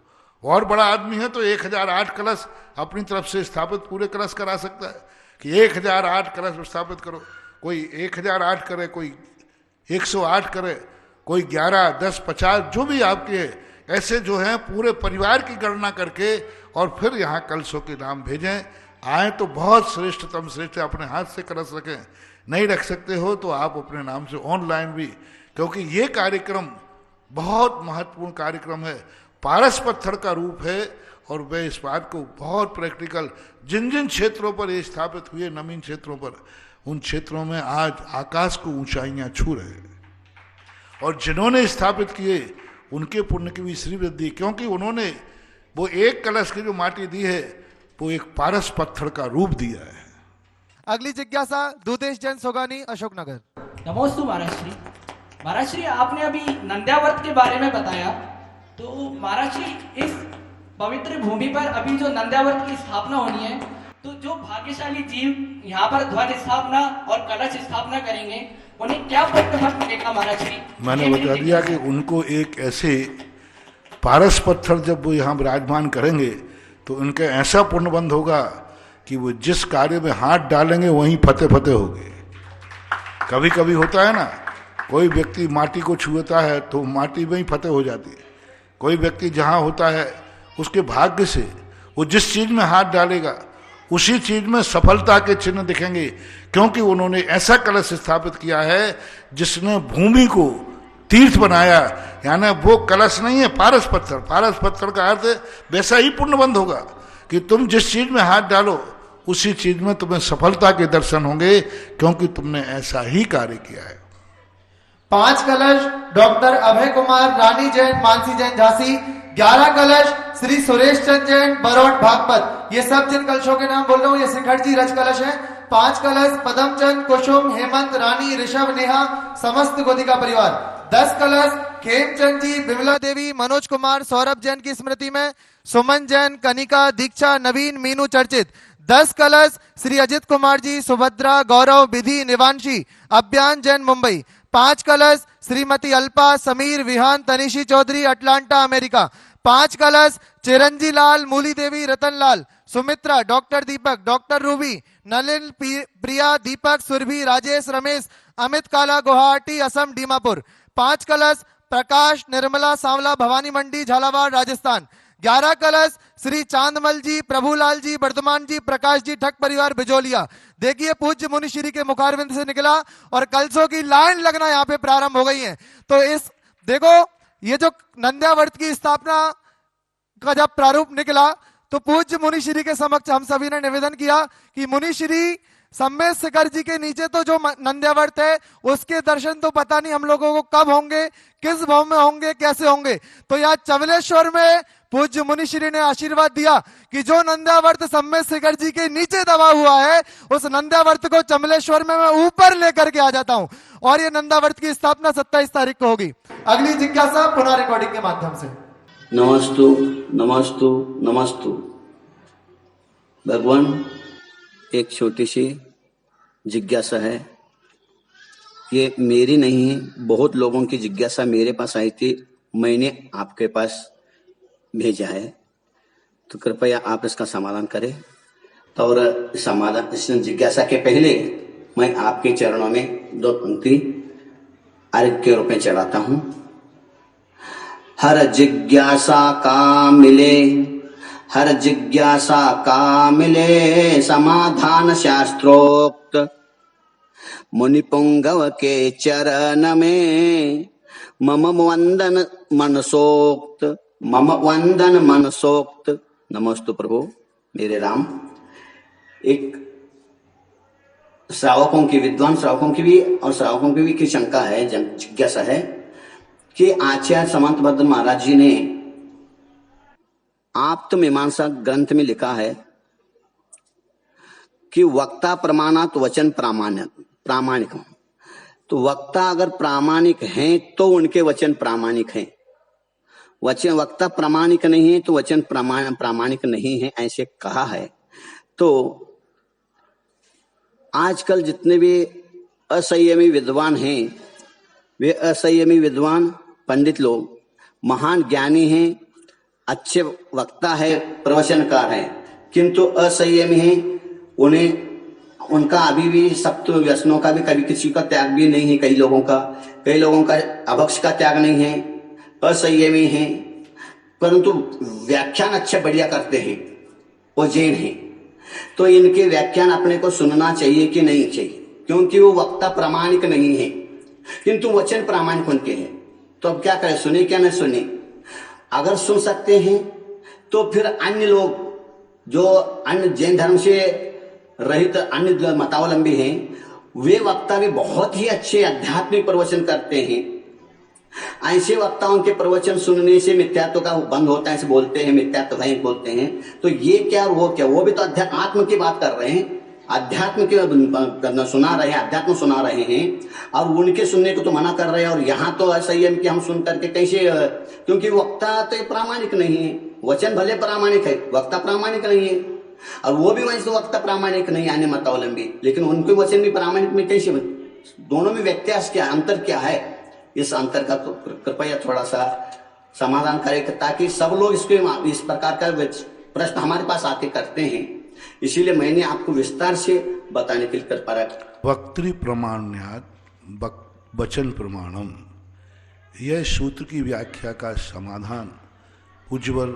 और बड़ा आदमी है तो 1008 कलश अपनी तरफ से स्थापित पूरे कलश करा सकता है कि 1008 कलश स्थापित करो। कोई 1008 करे, कोई 108 करे, कोई 11, 10, 50 जो भी आपके है, ऐसे जो हैं पूरे परिवार की गणना करके और फिर यहाँ कलशों के नाम भेजें। आए तो बहुत श्रेष्ठतम श्रेष्ठ अपने हाथ से कलश रखें, नहीं रख सकते हो तो आप अपने नाम से ऑनलाइन भी, क्योंकि ये कार्यक्रम बहुत महत्वपूर्ण कार्यक्रम है, पारस पत्थर का रूप है। और वे इस बात को बहुत प्रैक्टिकल, जिन जिन क्षेत्रों पर ये स्थापित हुए, नवीन क्षेत्रों पर, उन क्षेत्रों में आज आकाश को ऊंचाइयां छू रहे हैं। और जिन्होंने स्थापित किए उनके पुण्य की भी श्री वृद्धि, क्योंकि उन्होंने वो एक कलश की जो माटी दी है वो एक पारस पत्थर का रूप दिया है। अगली जिज्ञासा दूतेश जैन सोगानी, अशोकनगर। नमोस्तु महाराज श्री। महाराज श्री, आपने अभी नंद्यावर्त के बारे में बताया, तो महाराज श्री इस पवित्र भूमि पर अभी जो नंद्यावर्त की स्थापना होनी है, तो जो भाग्यशाली जीव यहाँ पर ध्वज स्थापना और कलश स्थापना करेंगे उन्हें क्या पुण्य फल मिलेगा महाराज श्री? मैंने बता दिया कि उनको एक ऐसे पारस पत्थर जब वो यहाँ विराजमान करेंगे तो उनका ऐसा पुण्यबंध होगा कि वो जिस कार्य में हाथ डालेंगे वहीं फतेह फतेह होंगे। कभी कभी होता है ना, कोई व्यक्ति माटी को छूता है तो माटी में ही फतेह हो जाती है। कोई व्यक्ति जहाँ होता है उसके भाग्य से वो जिस चीज में हाथ डालेगा उसी चीज में सफलता के चिन्ह दिखेंगे, क्योंकि उन्होंने ऐसा कलश स्थापित किया है जिसने भूमि को तीर्थ बनाया। यानी वो कलश नहीं है पारस पत्थर, पारस पत्थर का अर्थ वैसा ही पुण्यबंध होगा कि तुम जिस चीज में हाथ डालो उसी चीज में तुम्हें सफलता के दर्शन होंगे, क्योंकि तुमने ऐसा ही कार्य किया है। 5 कलश डॉक्टर अभय कुमार, रानी जैन, मानसी जैन, झांसी। 11 कलश श्री सुरेश चंद जैन, बरौट, भागपत। ये सब जिन कलशों के नाम बोल रहा हूँ ये सिंघट जी रज कलश है। 5 कलश पदमचंद, कुसुम, हेमंत, रानी, ऋषभ, नेहा, समस्त गोदिका परिवार। 10 कलश खेमचंद जी, बिमला देवी, मनोज कुमार, सौरभ जैन की स्मृति में, सुमन जैन, कनिका, दीक्षा, नवीन, मीनू चर्चित। 10 कलश श्री अजित कुमार जी, सुभद्रा, गौरव, विधि, निवांशी, अभियान जैन, मुंबई। 5 कलश श्रीमती अल्पा, समीर, विहान, तनिशी चौधरी, अटलांटा, अमेरिका। 5 कलश चिरंजी लाल, मूली देवी, रतन लाल, सुमित्रा, डॉक्टर दीपक, डॉक्टर रूबी, नलिन, प्रिया, दीपक, सुरभि, राजेश, रमेश, अमित काला, गुवाहाटी, असम, दीमापुर। 5 कलश प्रकाश, निर्मला, सांवला, भवानी मंडी, झालावाड़, राजस्थान। 11 कलश श्री चांदमल जी, प्रभुलाल जी, वर्धमान जी, प्रकाश जी, ठग परिवार, बिजोलिया। देखिए पूज्य मुनिश्री के मुखारविंद से निकला और कलशों की लाइन लगना यहाँ पे प्रारंभ हो गई है। तो इस देखो ये जो नंद्यावर्त की स्थापना का जब प्रारूप निकला तो पूज्य मुनिश्री के समक्ष हम सभी ने निवेदन किया कि मुनिश्री सम्मेद शिखर जी के नीचे तो जो नंद्यावर्त है उसके दर्शन तो पता नहीं हम लोगों को कब होंगे, किस भाव में होंगे, कैसे होंगे। तो यहाँ चवलेश्वर में पूज्य मुनिश्री ने आशीर्वाद दिया कि जो नंद्यावर्त सम्मेद शिखर जी के नीचे दबा हुआ है उस नंद्यावर्त को चमलेश्वर में मैं ऊपर लेकर के आ जाता हूं। और ये नंद्यावर्त की स्थापना 27 तारीख को होगी। अगली जिज्ञासा पुनः रिकॉर्डिंग के माध्यम से। नमस्तु नमस्तु नमस्तु। भगवान, एक छोटी सी जिज्ञासा है, ये मेरी नहीं है, बहुत लोगों की जिज्ञासा मेरे पास आई थी, मैंने आपके पास भेजा है, तो कृपया आप इसका समाधान करें। तो और समाधान इस जिज्ञासा के पहले मैं आपके चरणों में 2 पंक्ति अर्घ्य के रूप में चढ़ाता हूं। हर जिज्ञासा का मिले, हर जिज्ञासा का मिले समाधान शास्त्रोक्त, मुनिपुंगव के चरण में मम वंदन मनसोक्त, मम वंदन मनसोक्त। नमस्तु प्रभु मेरे राम। एक श्रावकों की, विद्वान श्रावकों की भी और श्रावकों की भी की शंका है, जिज्ञासा है कि आचार्य समंत भद्र महाराज जी ने आप्तमीमांसा ग्रंथ में लिखा है कि वक्ता प्रमाणात वचन प्रामाणिक। तो वक्ता अगर प्रामाणिक हैं तो उनके वचन प्रामाणिक हैं, वक्ता प्रामाणिक नहीं है तो वचन प्रामाणिक नहीं है, ऐसे कहा है। तो आजकल जितने भी असंयमी विद्वान हैं वे असंयमी विद्वान पंडित लोग महान ज्ञानी हैं, अच्छे वक्ता है, प्रवचनकार है, किंतु असंयमी है, उनका अभी भी सप्त व्यसनों का भी कभी किसी का त्याग भी नहीं है, कई लोगों का अभक्ष का त्याग नहीं है, असंयमी है, परंतु व्याख्यान अच्छे बढ़िया करते हैं, वो जैन हैं। तो इनके व्याख्यान अपने को सुनना चाहिए कि नहीं चाहिए? क्योंकि वो वक्ता प्रामाणिक नहीं है, किंतु वचन प्रामाणिक उनके हैं। तो अब क्या करें, सुने क्या न सुने? अगर सुन सकते हैं तो फिर अन्य लोग जो अन्य जैन धर्म से रहित अन्य मतावलंबी हैं, वे वक्ता भी बहुत ही अच्छे आध्यात्मिक प्रवचन करते हैं। ऐसे वक्ताओं के प्रवचन सुनने से मिथ्यात्व का बंद होता है, ऐसे बोलते हैं मिथ्यात्व भयंकर बोलते हैं। तो ये क्या और वो क्या, वो भी तो आत्म की बात कर रहे हैं, अध्यात्म के सुना रहे हैं, अध्यात्म सुना रहे हैं, और उनके सुनने को तो मना कर रहे हैं। और यहाँ तो ऐसा ही है कि हम सुन करके कैसे, क्योंकि वक्ता तो प्रामाणिक नहीं है, वचन भले प्रामाणिक है, वक्ता प्रामाणिक नहीं है। और वो भी वैसे वक्ता प्रामाणिक नहीं आने मतावलंबी, लेकिन उनके वचन भी प्रामाणिक में कैसे, दोनों में व्यत्यास क्या, अंतर क्या है? इस अंतर का तो कृपया थोड़ा सा समाधान करें, ताकि सब लोग इसके इस प्रकार का प्रश्न हमारे पास आके करते हैं, इसीलिए मैंने आपको विस्तार से बताने के लिए कृपा रखा। वक्तृ प्रमाण्यात् वचन प्रमाणम, यह सूत्र की व्याख्या का समाधान उज्ज्वल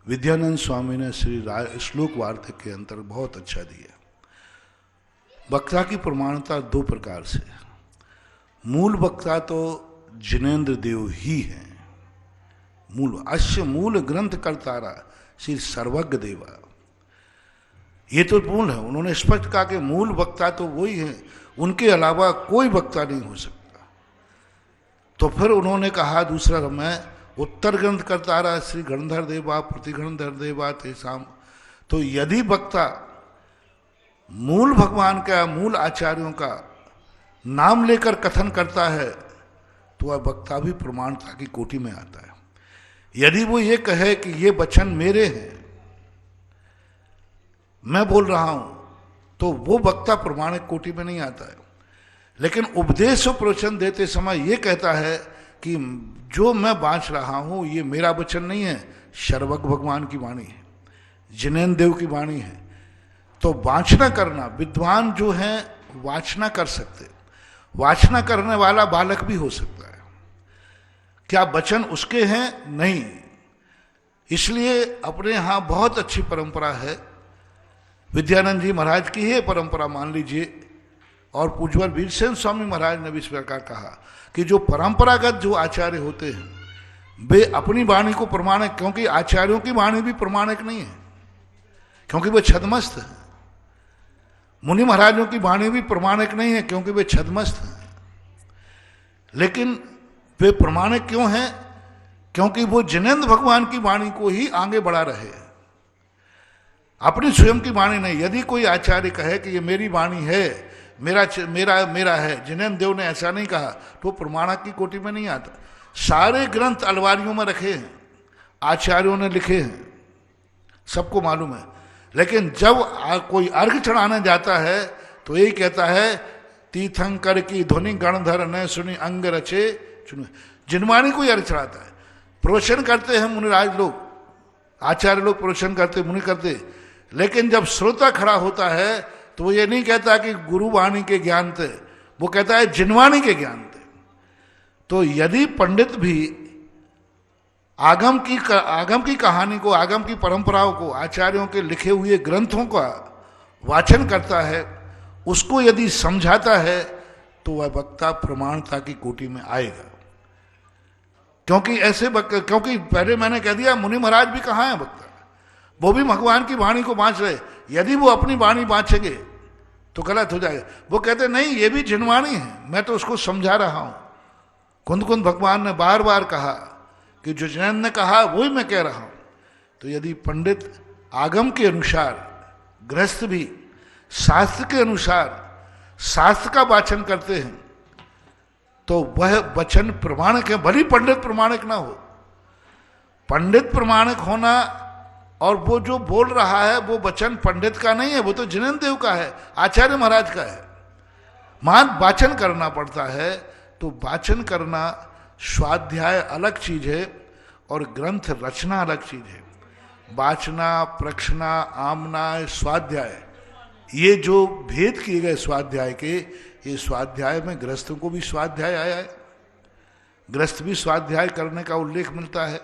विद्यानंद स्वामी ने श्री श्लोक वार्तिक के अंतर बहुत अच्छा दिया। वक्ता की प्रमाणता दो प्रकार से, मूल वक्ता तो जिनेन्द्र देव ही हैं, मूल अश्य मूल ग्रंथ करतारा श्री सर्वज्ञ देवा, ये तो मूल है। उन्होंने स्पष्ट कहा कि मूल वक्ता तो वही है, उनके अलावा कोई वक्ता नहीं हो सकता। तो फिर उन्होंने कहा दूसरा, मैं उत्तर ग्रंथ करतारा श्री गणधर देवा प्रतिगणधर देवा तेसाम। तो यदि वक्ता मूल भगवान का, मूल आचार्यों का नाम लेकर कथन करता है तो वह वक्ता भी प्रमाणता की कोटि में आता है। यदि वो ये कहे कि ये वचन मेरे हैं, मैं बोल रहा हूं, तो वो वक्ता प्रमाणिक कोटि में नहीं आता है। लेकिन उपदेश और प्रवचन देते समय ये कहता है कि जो मैं बांच रहा हूं ये मेरा वचन नहीं है, सर्वज्ञ भगवान की वाणी है, जिनेन्द्र देव की वाणी है। तो वाचना करना, विद्वान जो हैं वाचना कर सकते, वाचना करने वाला बालक भी हो सकता है। क्या वचन उसके हैं? नहीं। इसलिए अपने यहाँ बहुत अच्छी परंपरा है, विद्यानंद जी महाराज की ही परंपरा मान लीजिए, और पूज्यवर वीरसेन स्वामी महाराज ने भी इस प्रकार कहा कि जो परंपरागत जो आचार्य होते हैं वे अपनी वाणी को प्रमाणिक, क्योंकि आचार्यों की वाणी भी प्रमाणिक नहीं है, क्योंकि वे छदमस्त हैं। मुनि महाराजों की वाणी भी प्रमाणिक नहीं है, क्योंकि वे छदमस्त हैं। लेकिन वे प्रमाणिक क्यों हैं? क्योंकि वो जिनेन्द्र भगवान की वाणी को ही आगे बढ़ा रहे हैं, अपनी स्वयं की वाणी नहीं। यदि कोई आचार्य कहे कि ये मेरी वाणी है, मेरा मेरा मेरा है, जिनेन्द्र देव ने ऐसा नहीं कहा, तो प्रमाणक की कोटि में नहीं आता। सारे ग्रंथ अलमारियों में रखे हैं, आचार्यों ने लिखे हैं, सबको मालूम है। लेकिन जब कोई अर्घ चढ़ाने जाता है तो यही कहता है, तीर्थंकर की ध्वनि गणधर न सुनी अंग रचे चुने। जिनवाणी कोई अर्घ चढ़ाता है, प्रवचन करते हैं मुनिराज लोग, आचार्य लोग प्रवचन करते, मुनि करते, लेकिन जब श्रोता खड़ा होता है तो वो ये नहीं कहता कि गुरुवाणी के ज्ञान थे, वो कहता है जिनवाणी के ज्ञान थे। तो यदि पंडित भी आगम की कहानी को, आगम की परंपराओं को, आचार्यों के लिखे हुए ग्रंथों का वाचन करता है, उसको यदि समझाता है, तो वह वक्ता प्रमाणता की कोटि में आएगा। क्योंकि पहले मैंने कह दिया, मुनि महाराज भी कहाँ है वक्ता, वो भी भगवान की वाणी को बांच रहे। यदि वो अपनी वाणी बांचेंगे तो गलत हो जाएगा। वो कहते नहीं, ये भी जिनवाणी है, मैं तो उसको समझा रहा हूं। कुंद कुंद भगवान ने बार बार कहा कि जो जिनेन्द्र ने कहा वही मैं कह रहा हूं। तो यदि पंडित आगम के अनुसार, गृहस्थ भी शास्त्र के अनुसार शास्त्र का वाचन करते हैं, तो वह वचन प्रमाणिक है, भली पंडित प्रमाणिक ना हो। पंडित प्रमाणिक होना और वो जो बोल रहा है वो वचन पंडित का नहीं है, वो तो जिनेन्द्र देव का है, आचार्य महाराज का है। मान वाचन करना पड़ता है। तो वाचन करना, स्वाध्याय अलग चीज है और ग्रंथ रचना अलग चीज है। वाचना, प्रक्षना, आमना, स्वाध्याय, ये जो भेद किए गए स्वाध्याय के, ये स्वाध्याय में गृहस्थों को भी स्वाध्याय आया है, गृहस्थ भी स्वाध्याय करने का उल्लेख मिलता है।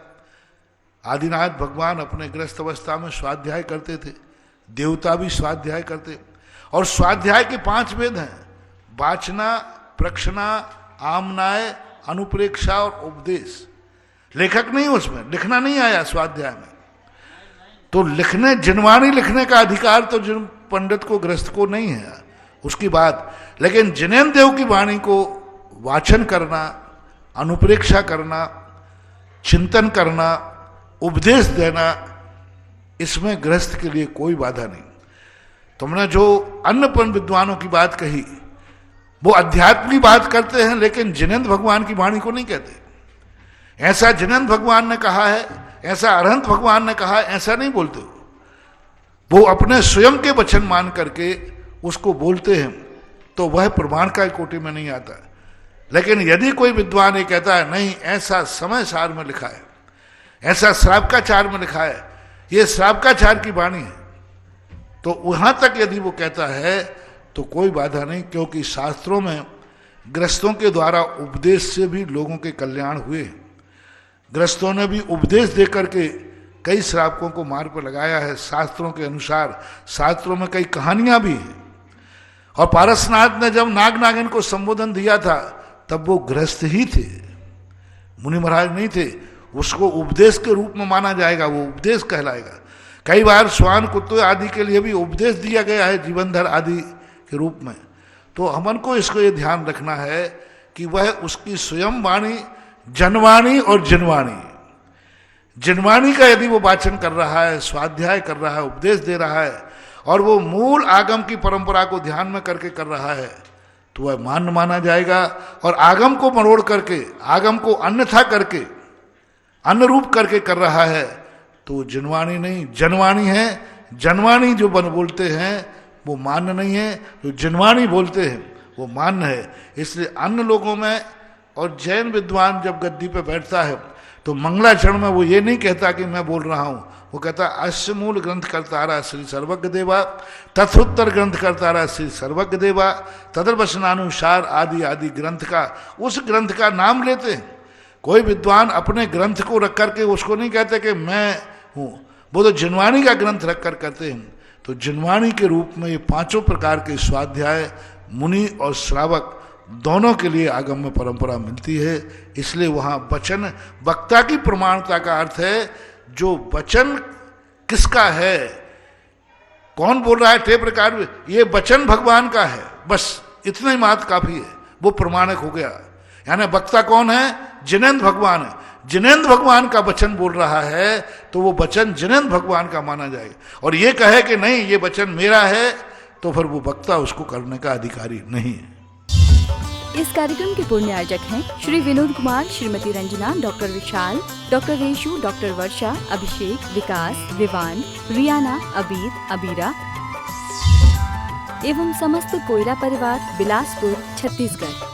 आदिनाथ भगवान अपने गृहस्थ अवस्था में स्वाध्याय करते थे, देवता भी स्वाध्याय करते। और स्वाध्याय के 5 वेद हैं, वाचना, प्रक्षना, आमनाय, अनुप्रेक्षा और उपदेश। लेखक नहीं, उसमें लिखना नहीं आया स्वाध्याय में। तो लिखने, जिनवाणी लिखने का अधिकार तो जिन पंडित को, गृहस्थ को नहीं है, उसकी बात। लेकिन जिनेन्द्र देव की वाणी को वाचन करना, अनुप्रेक्षा करना, चिंतन करना, उपदेश देना, इसमें गृहस्थ के लिए कोई बाधा नहीं। तुमने जो अन्नपूर्ण विद्वानों की बात कही, वो अध्यात्म की बात करते हैं, लेकिन जिनेन्द्र भगवान की वाणी को नहीं कहते। ऐसा जिनेन्द्र भगवान ने कहा है, ऐसा अरहंत भगवान ने कहा है, ऐसा नहीं बोलते वो अपने स्वयं के वचन मान करके उसको बोलते हैं, तो वह प्रमाण का कोटि में नहीं आता। लेकिन यदि कोई विद्वान ये कहता है नहीं ऐसा समय सार में लिखा है, ऐसा श्रावकाचार में लिखा है, ये श्रावकाचार की वाणी है, तो वहां तक यदि वो कहता है तो कोई बाधा नहीं, क्योंकि शास्त्रों में गृहस्थों के द्वारा उपदेश से भी लोगों के कल्याण हुए। गृहस्थों ने भी उपदेश देकर के कई श्रावकों को मार पर लगाया है। शास्त्रों के अनुसार, शास्त्रों में कई कहानियां भी हैं। और पारसनाथ ने जब नाग नागिन को संबोधन दिया था, तब वो गृहस्थ ही थे, मुनि महाराज नहीं थे। उसको उपदेश के रूप में माना जाएगा, वो उपदेश कहलाएगा। कई बार श्वान, कुत्ते आदि के लिए भी उपदेश दिया गया है, जीवनधर आदि के रूप में। तो हमन को इसको ये ध्यान रखना है कि वह उसकी स्वयं वाणी, जनवाणी और जिनवाणी, जिनवाणी का यदि वो वाचन कर रहा है, स्वाध्याय कर रहा है, उपदेश दे रहा है, और वो मूल आगम की परंपरा को ध्यान में करके कर रहा है, तो वह मान्य माना जाएगा। और आगम को मरोड़ करके, आगम को अन्यथा करके, अन्य रूप करके कर रहा है, तो जिनवाणी नहीं, जनवाणी है। जनवाणी जो बन बोलते हैं वो मान्य नहीं है, जो जिनवाणी बोलते हैं वो मान्य है। इसलिए अन्य लोगों में, और जैन विद्वान जब गद्दी पे बैठता है तो मंगलाचरण में वो ये नहीं कहता कि मैं बोल रहा हूँ, वो कहता अश्य मूल ग्रंथ करतारा श्री सर्वज्ञ देवा, तथोत्तर ग्रंथ करतारा श्री सर्वज्ञ देवा, तदर्वचनानुसार आदि आदि ग्रंथ का, उस ग्रंथ का नाम लेते हैं। कोई विद्वान अपने ग्रंथ को रख करके उसको नहीं कहते कि मैं हूँ, वो तो जिनवाणी का ग्रंथ रख कर कहते हैं। तो जिनवाणी के रूप में ये 5 प्रकार के स्वाध्याय मुनि और श्रावक दोनों के लिए आगम में परंपरा मिलती है। इसलिए वहाँ वचन, वक्ता की प्रमाणता का अर्थ है जो वचन किसका है, कौन बोल रहा है, टेप रिकॉर्ड, ये वचन भगवान का है, बस इतना ही मात्र काफी है, वो प्रमाणिक हो गया। यानी वक्ता कौन है? जिनेन्द्र भगवान है। जिनेन्द्र भगवान का वचन बोल रहा है तो वो वचन जिनेन्द्र भगवान का माना जाएगा। और ये कहे कि नहीं ये वचन मेरा है, तो फिर वो वक्ता उसको करने का अधिकारी नहीं है। इस कार्यक्रम के पूर्ण आयोजक हैं श्री विनोद कुमार, श्रीमती रंजना, डॉक्टर विशाल, डॉक्टर रेशु, डॉक्टर वर्षा, अभिषेक, विकास, विवान, रियाना, अबीर, अबीरा एवं समस्त कोयरा परिवार, बिलासपुर, छत्तीसगढ़।